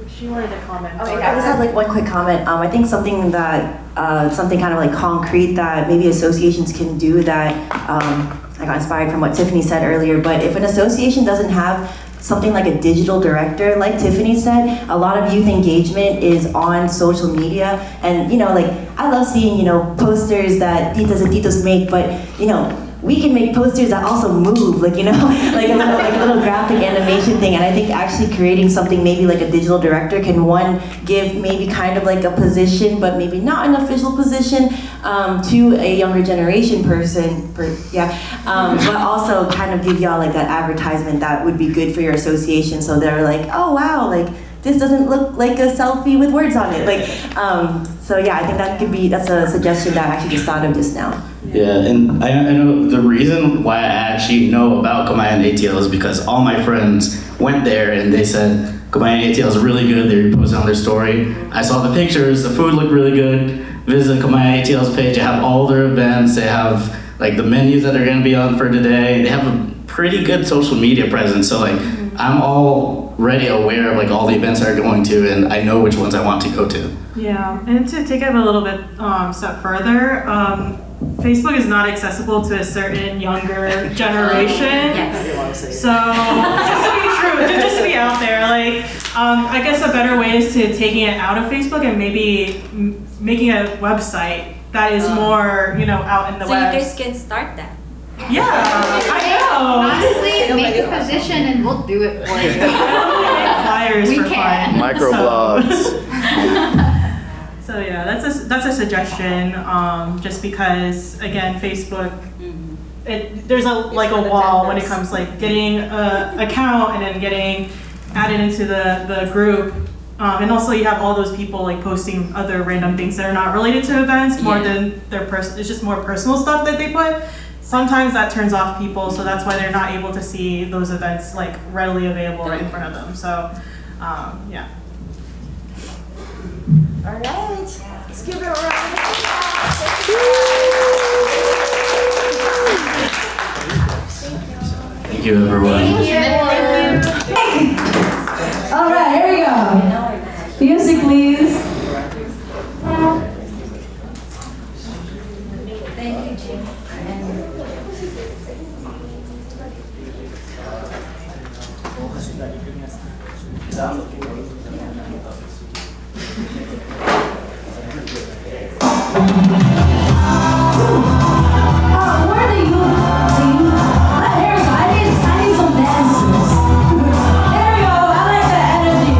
She wanted to comment. I just had like one quick comment. I think something kind of like concrete that maybe associations can do that I got inspired from what Tiffany said earlier, but if an association doesn't have something like a digital director, like Tiffany said, a lot of youth engagement is on social media. And like I love seeing, posters that titas and titos make, but we can make posters that also move, like a little graphic animation thing. And I think actually creating something maybe like a digital director can give maybe kind of like a position, but maybe not an official position to a younger generation person, but also kind of give y'all like that advertisement that would be good for your association. So they're like, oh wow, like this doesn't look like a selfie with words on it. So yeah, I think that's a suggestion that I actually just thought of just now. Yeah, and I know the reason why I actually know about Kamayan ATL is because all my friends went there and they said Kamayan ATL is really good. They reposted on their story. I saw the pictures, the food looked really good. Visit Kamayan ATL's page, they have all their events, they have like the menus that are gonna be on for today. They have a pretty good social media presence, so like I'm already aware of like all the events that are going to, and I know which ones I want to go to. Yeah, and to take it a little bit step further, Facebook is not accessible to a certain younger generation. Yes. So just to be true, just to be out there, like I guess a better way is to taking it out of Facebook and maybe making a website that is more, out in the So web. you guys can start that. Yeah, I know. Honestly, make a position and we'll do it for you. Flyers We for can. fun. Microblogs. So yeah, that's a suggestion. Just because again, Facebook, there's a wall when it comes like getting an account and then getting added into the group. And also you have all those people like posting other random things that are not related to events more than it's just more personal stuff that they put. Sometimes that turns off people, so that's why they're not able to see those events like readily available right in front of them. So, yeah. All right, let's give it a round. Thank you, everyone. All right, here we go. Music, please. Thank you, Jim. Where do you sing? Here we go. I need some dancers. There we go. I like the energy.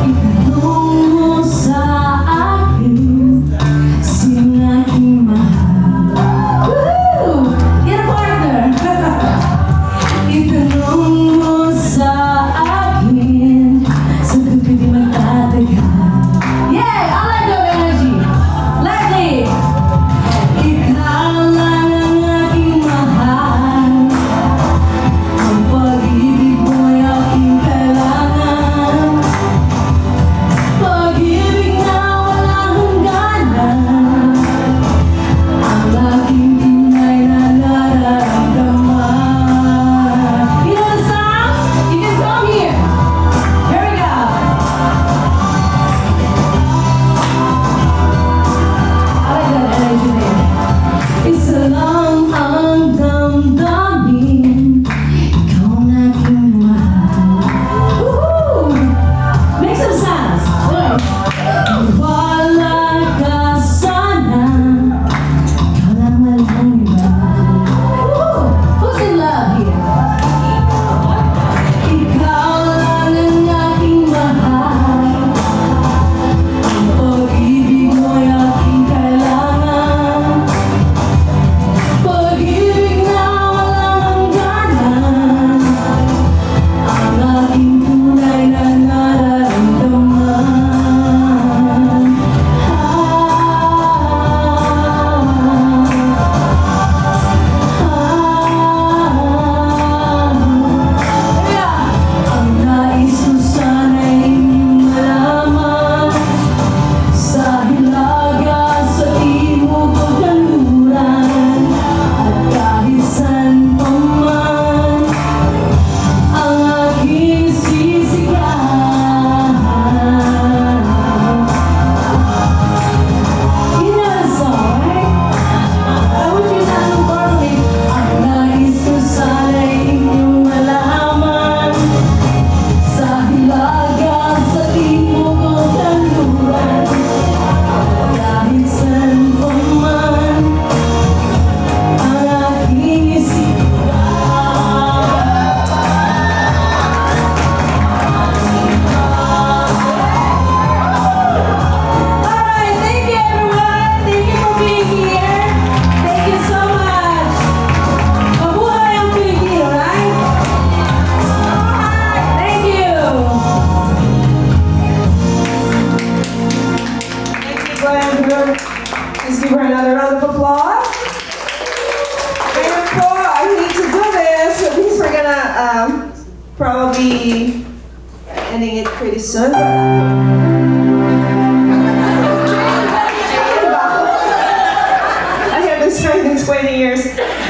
Itanong mo sa akin, sing aking mahal. Woo! Get a partner. Itanong mo sa akin, sa gabi di magtatagal. Yeah, I like the energy. Lightly. Ikaw lang ang aking mahal. Ang pag-ibig mo'y aking kailangan. Pag-ibig na walang hangganan. Ang aking tunay na nararamdaman. You know the song? You can come here. Here we go. I like that energy there. Isa lang ang damdamin, ikaw ang aking mahal. Woohoo! Make some sounds. Wala ka sana, ikaw lang walang iba. Woohoo! Who's in love here? Ikaw lang ang aking mahal. Ang pag-ibig mo'y aking kailangan. Pag-ibig na walang hangganan. Ang aking tunay na nararamdaman. Ang nais ko sana'y inyong malaman. Sa hilaga, sa timog o kanluran, at kahit saan pa man, ang aking sisigahan. You know the song, right? I wish you had some part of me. Ang nais ko sana'y inyong malaman. Sa hilaga, sa timog o kanluran, kahit saan pa man, ang aking Alright, thank you everyone. Thank you for being here. Thank you so much. Mabuhay ang Pilipino, right? Alright, thank you. Thank you, Glenn. Let's give her another round of applause. And Paul, I need to do this because we're gonna probably ending it pretty soon. I have been trying to explain in years,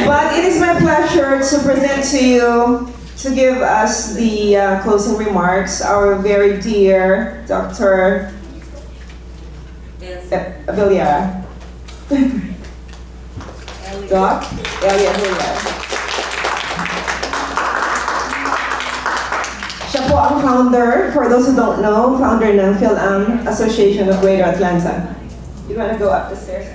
but it is my pleasure to present to you, to give us the closing remarks, our very dear Dr. Villara. Doc? Elia Villara. Siya po ang founder, for those who don't know, founder ng FAHM Association of Greater Atlanta. You wanna go up the stairs?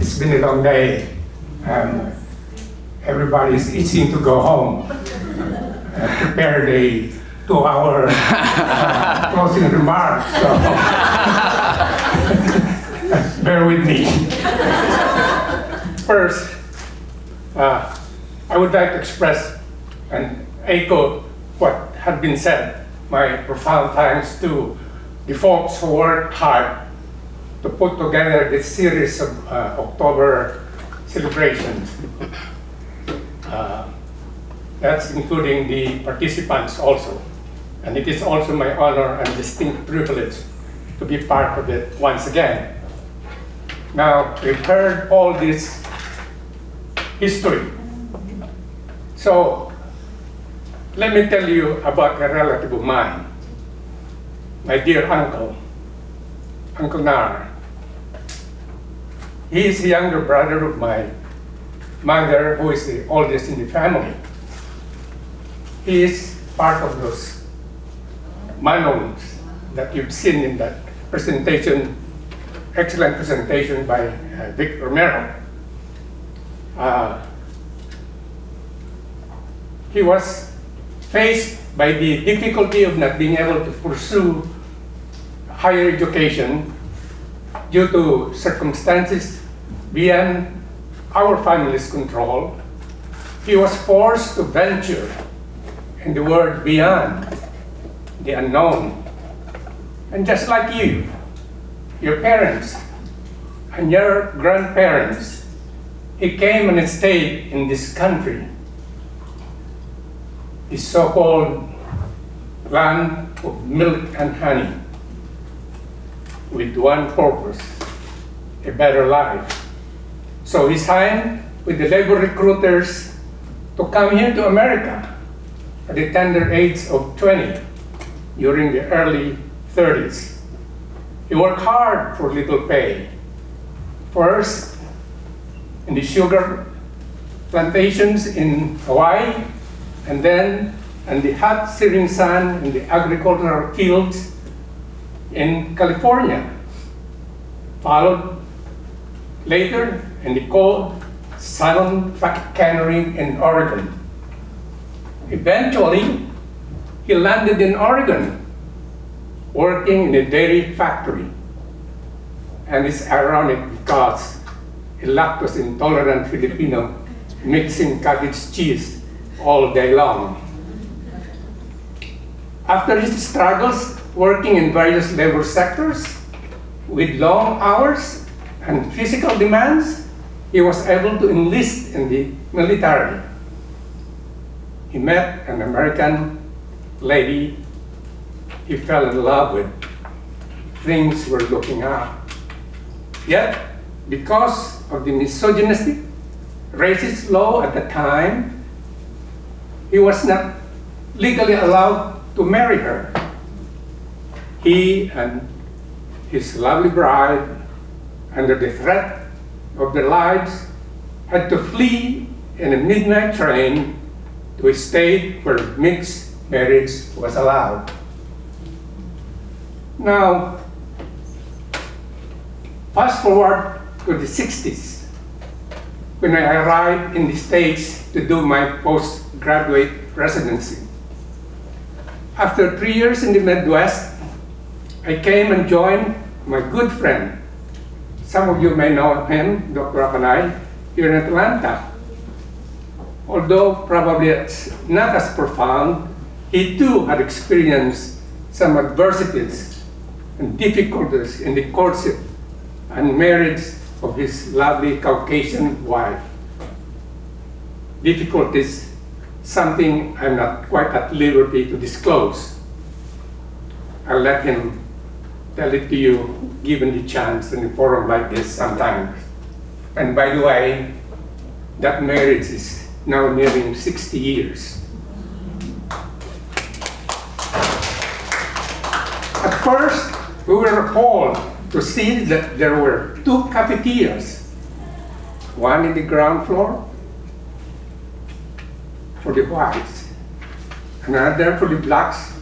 It's been a long day. Everybody's itching to go home. Prepare the 2-hour closing remarks. So bear with me. First, I would like to express and echo what had been said. My profound thanks to the folks who worked hard to put together this series of October celebrations. That's including the participants also. And it is also my honor and distinct privilege to be part of it once again. Now, we've heard all this history. So, let me tell you about a relative of mine, my dear uncle, Uncle Nar. He is the younger brother of my mother, who is the oldest in the family. He is part of those manons that you've seen in that presentation, excellent presentation by Vic Romero. He was faced by the difficulty of not being able to pursue higher education due to circumstances beyond our family's control. He was forced to venture in the world beyond the unknown. And just like you, your parents and your grandparents, he came and stayed in this country, the so-called land of milk and honey, with one purpose, a better life. So he signed with the labor recruiters to come here to America at the tender age of 20 during the early 30s. He worked hard for little pay. First, in the sugar plantations in Hawaii, and then in the hot searing sun in the agricultural fields in California, followed later in the cold salmon cannery in Oregon. Eventually, he landed in Oregon, working in a dairy factory. And it's ironic because a lactose-intolerant Filipino mixing cottage cheese all day long. After his struggles working in various labor sectors with long hours and physical demands, he was able to enlist in the military. He met an American lady he fell in love with. Things were looking up. Yet, because of the misogynistic, racist law at the time, he was not legally allowed to marry her. He and his lovely bride, under the threat of their lives, had to flee in a midnight train to a state where mixed marriage was allowed. Now, fast forward to the 60s, when I arrived in the States to do my postgraduate residency. After 3 years in the Midwest, I came and joined my good friend. Some of you may know him, Dr. Apanay, here in Atlanta. Although probably it's not as profound, he too had experienced some adversities and difficulties in the courtship and marriage of his lovely Caucasian wife. Difficulties, something I'm not quite at liberty to disclose. I'll let him tell it to you, given the chance in a forum like this sometimes. And by the way, that marriage is now nearing 60 years. At first, we were appalled to see that there were 2 cafeterias, one in the ground floor for the whites, and another for the blacks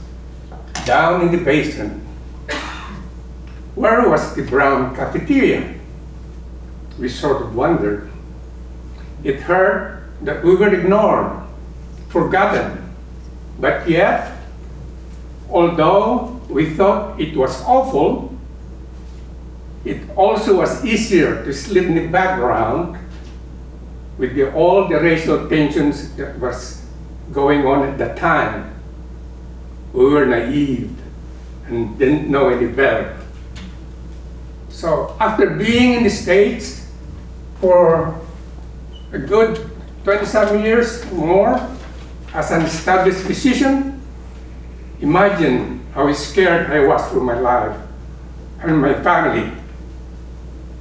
down in the basement. Where was the brown cafeteria? We sort of wondered. It hurt that we were ignored, forgotten, but yet, although we thought it was awful, it also was easier to slip in the background with all the racial tensions that was going on at that time. We were naive and didn't know any better. So after being in the States for a good 20-some years more as an established physician, imagine how scared I was for my life and my family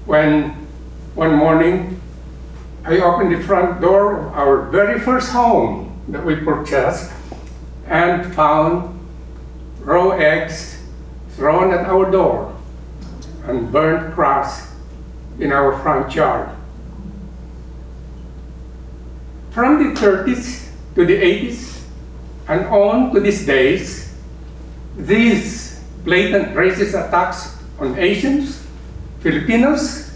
when one morning I opened the front door of our very first home that we purchased and found raw eggs thrown at our door and burnt cross in our front yard. From the 30s to the 80s and on to these days, these blatant racist attacks on Asians, Filipinos,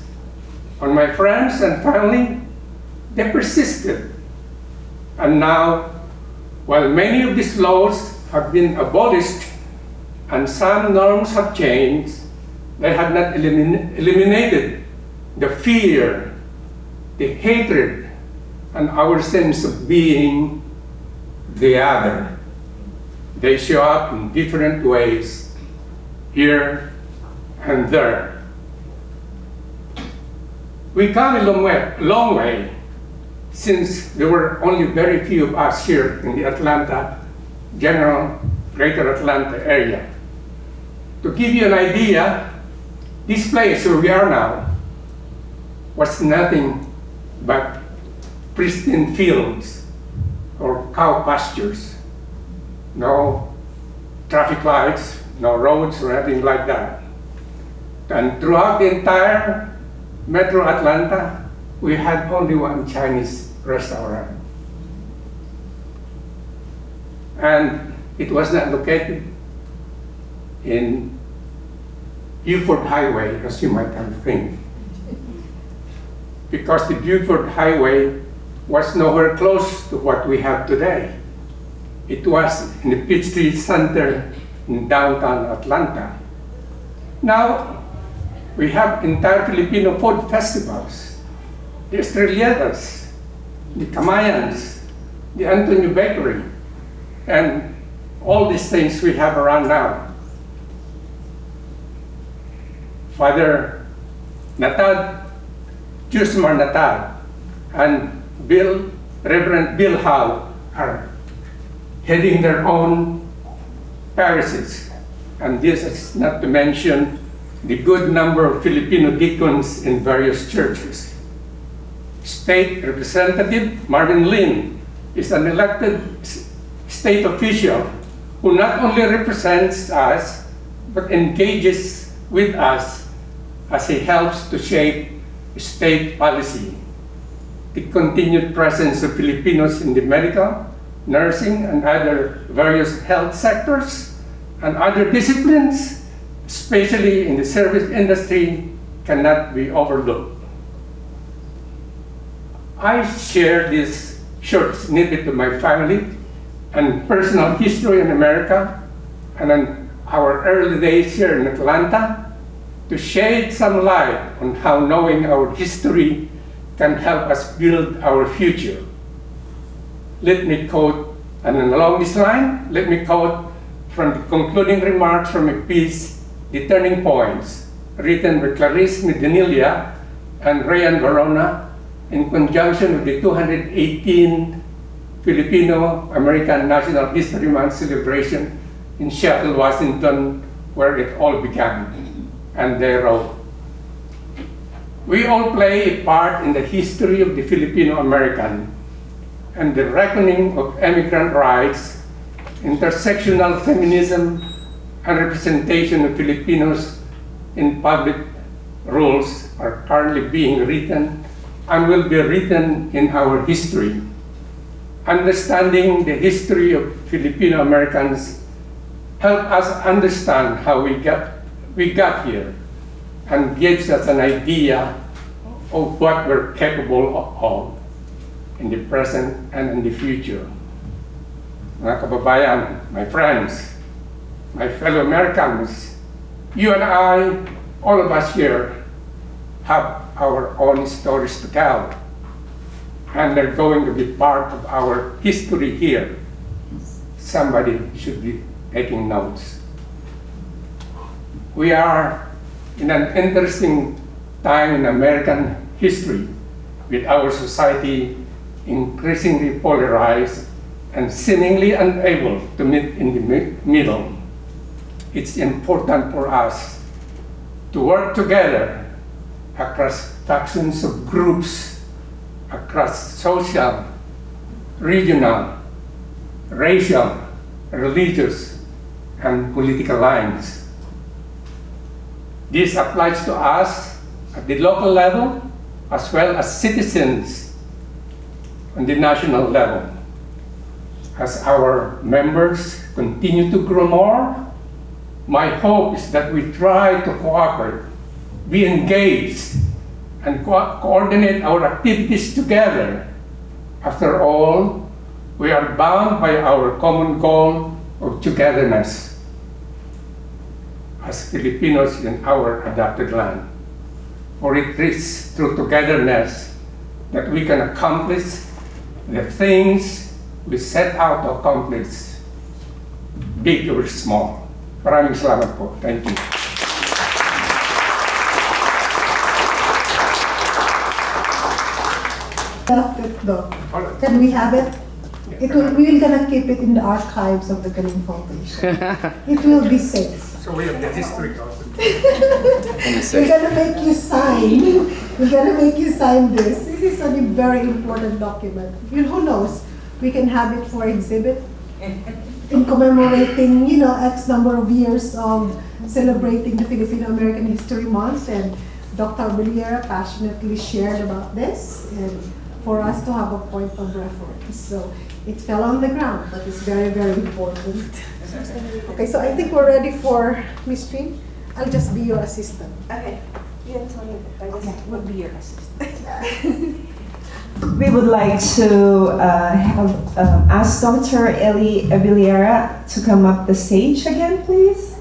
on my friends and family, they persisted. And now, while many of these laws have been abolished and some norms have changed, they have not eliminated the fear, the hatred, and our sense of being the other. They show up in different ways, here and there. We come a long way, since there were only very few of us here in the Atlanta, greater Atlanta area. To give you an idea, this place where we are now was nothing but pristine fields or cow pastures. No traffic lights, no roads or anything like that. And throughout the entire Metro Atlanta, we had only one Chinese restaurant. And it was not located in Buford Highway, as you might have think. Because the Buford Highway was nowhere close to what we have today. It was in the Peachtree Center in downtown Atlanta. Now, we have entire Filipino food festivals. The Estrellitas, the Kamayans, the Antonio Bakery, and all these things we have around now. Father Natad, Jusmar Natad, and Reverend Bill Howe are heading their own parishes. And this is not to mention the good number of Filipino deacons in various churches. State Representative Marvin Lin is an elected state official who not only represents us, but engages with us as he helps to shape state policy. The continued presence of Filipinos in the medical, nursing, and other various health sectors and other disciplines, especially in the service industry, cannot be overlooked. I share this short snippet of my family and personal history in America and in our early days here in Atlanta to shed some light on how knowing our history can help us build our future. Let me quote, and along this line, let me quote from the concluding remarks from a piece, The Turning Points, written by Clarice Medinilla and Rayan Verona, in conjunction with the 218 Filipino-American National History Month celebration in Seattle, Washington, where it all began. And they wrote, "We all play a part in the history of the Filipino-American and the reckoning of immigrant rights, intersectional feminism, and representation of Filipinos in public roles are currently being written and will be written in our history. Understanding the history of Filipino Americans help us understand how we got here and gives us an idea of what we're capable of in the present and in the future." Mga kababayan, my friends, my fellow Americans, you and I, all of us here, have our own stories to tell, and they're going to be part of our history here. Somebody should be taking notes. We are in an interesting time in American history, with our society increasingly polarized and seemingly unable to meet in the middle. It's important for us to work together across factions of groups, across social, regional, racial, religious, and political lines. This applies to us at the local level as well as citizens on the national level. As our members continue to grow more, my hope is that we try to cooperate, be engaged, and coordinate our activities together. After all, we are bound by our common goal of togetherness as Filipinos in our adopted land. For it is through togetherness that we can accomplish the things we set out to accomplish, big or small. Maraming salamat po. Thank you. Can we have it? We're gonna keep it in the archives of the Galing Foundation. It will be safe. So we have the history also. We're gonna make you sign. We're gonna make you sign this. This is a very important document. Who knows? We can have it for exhibit in commemorating, X number of years of celebrating the Filipino-American History Month, and Dr. Villara passionately shared about this, and for us to have a point of reference. So it fell on the ground, but it's very, very important. Okay, so I think we're ready for Miss Trinh. I'll just be your assistant. Okay. You tell me if I just would be your assistant. We would like to ask Dr. Ellie Villara to come up the stage again, please.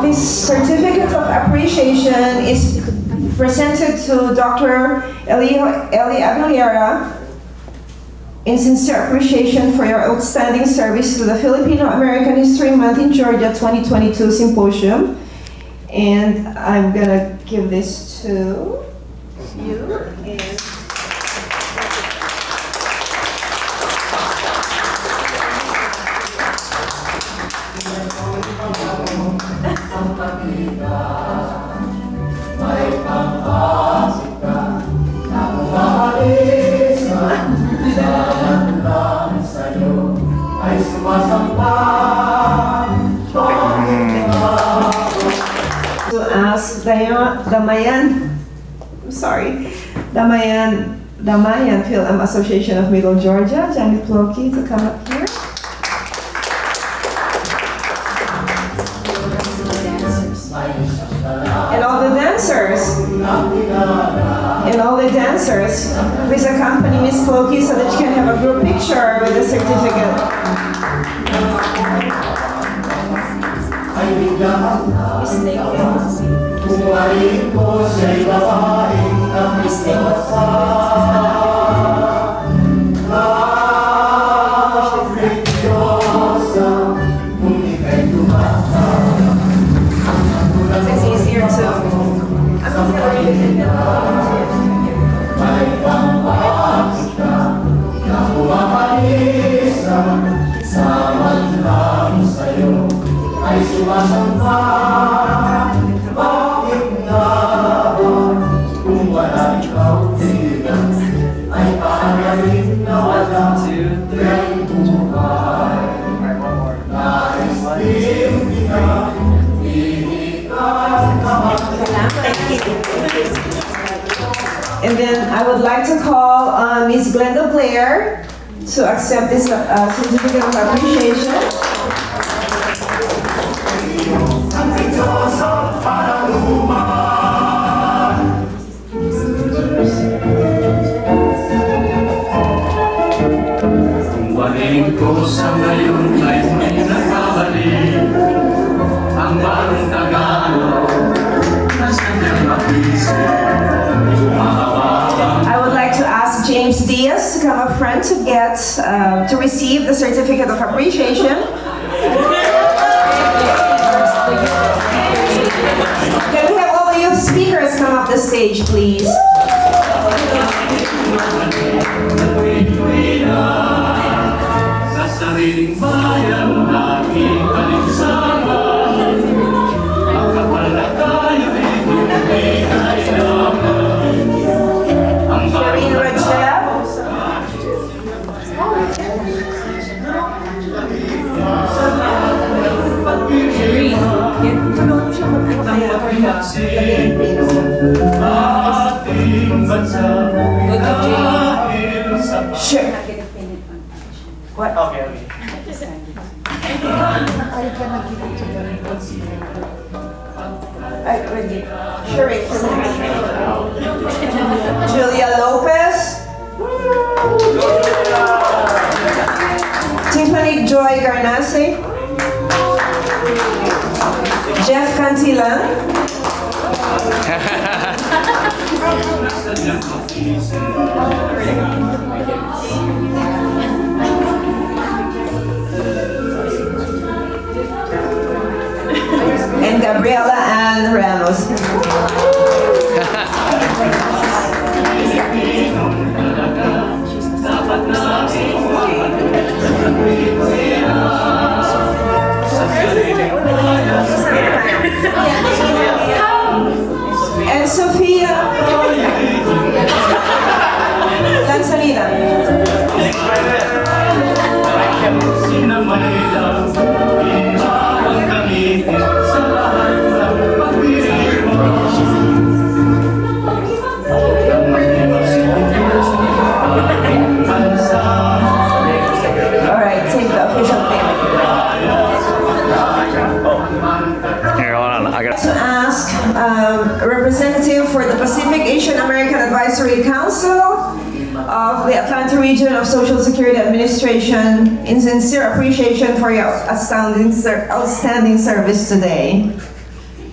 This certificate of appreciation is presented to Dr. Ellie Villara in sincere appreciation for your outstanding service to the Filipino-American History Month in Georgia 2022 Symposium. And I'm gonna give this to you. And to ask Damayan Film Association of Middle Georgia, Janet Ploki, to come up here. And all the dancers, please accompany Miss Ploki so that you can have a group picture with the certificate. It's easier And then I would like to call Miss Glenda Blair to accept this certificate of appreciation. Ko sa ngayon ay may nakabalik ang bagong Tagalog na sadyang mapisip. I would like to ask James Diaz to come up front to get to receive the certificate of appreciation. Can we have all the youth speakers come up the stage, please? Sariling bayan nating kaligsanan, ang kapal na tayo ibigay ay naman. Ang Shireen Rajab. Sure. What? Okay. Julia Lopez. Tiffany Joy Garnase. Jeff Cantilan. And Gabriela Ann Ramos. And Sophia Lanzanita. All right, take the official payment. Here, hold on. I got To ask a representative for the Pacific Asian American Advisory Council of the Atlanta Region of Social Security Administration in sincere appreciation for your outstanding service today.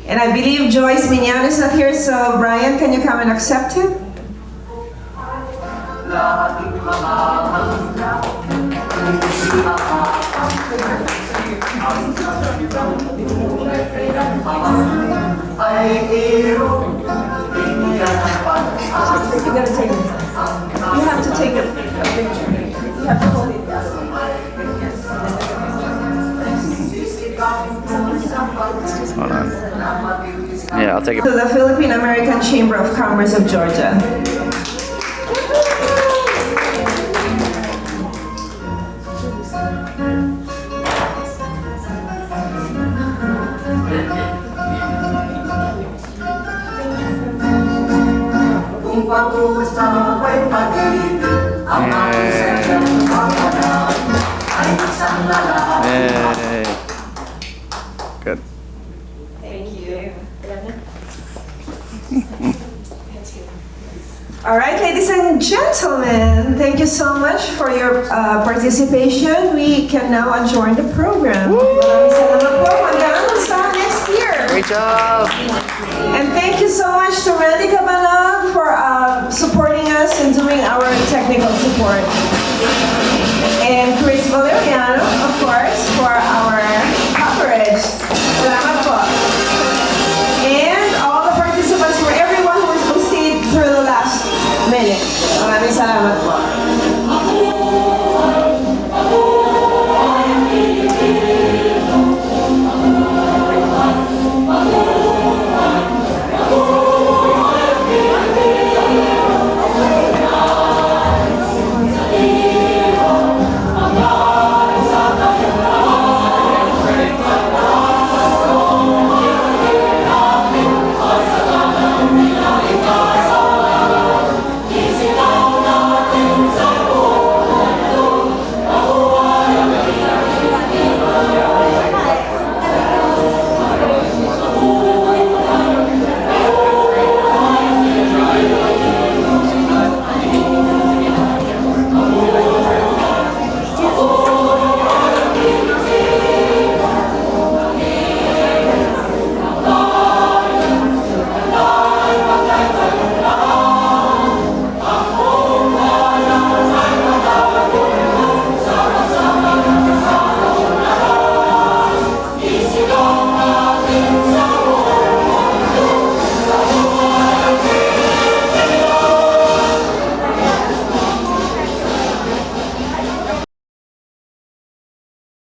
And I believe Joyce Minyan is not here, so Brian, can you come and accept it? You have to take a picture. You have to hold it down. Hold on. Yeah, I'll take it. To the Philippine American Chamber of Commerce of Georgia. Yay. Good. Thank you. All right, ladies and gentlemen, thank you so much for your participation. We can now adjourn the program. Maraming salamat po. Hanggang sa next job. And thank you so much to Randy Cabana for supporting us and doing our technical support. And Chris Valeriano, of course, for our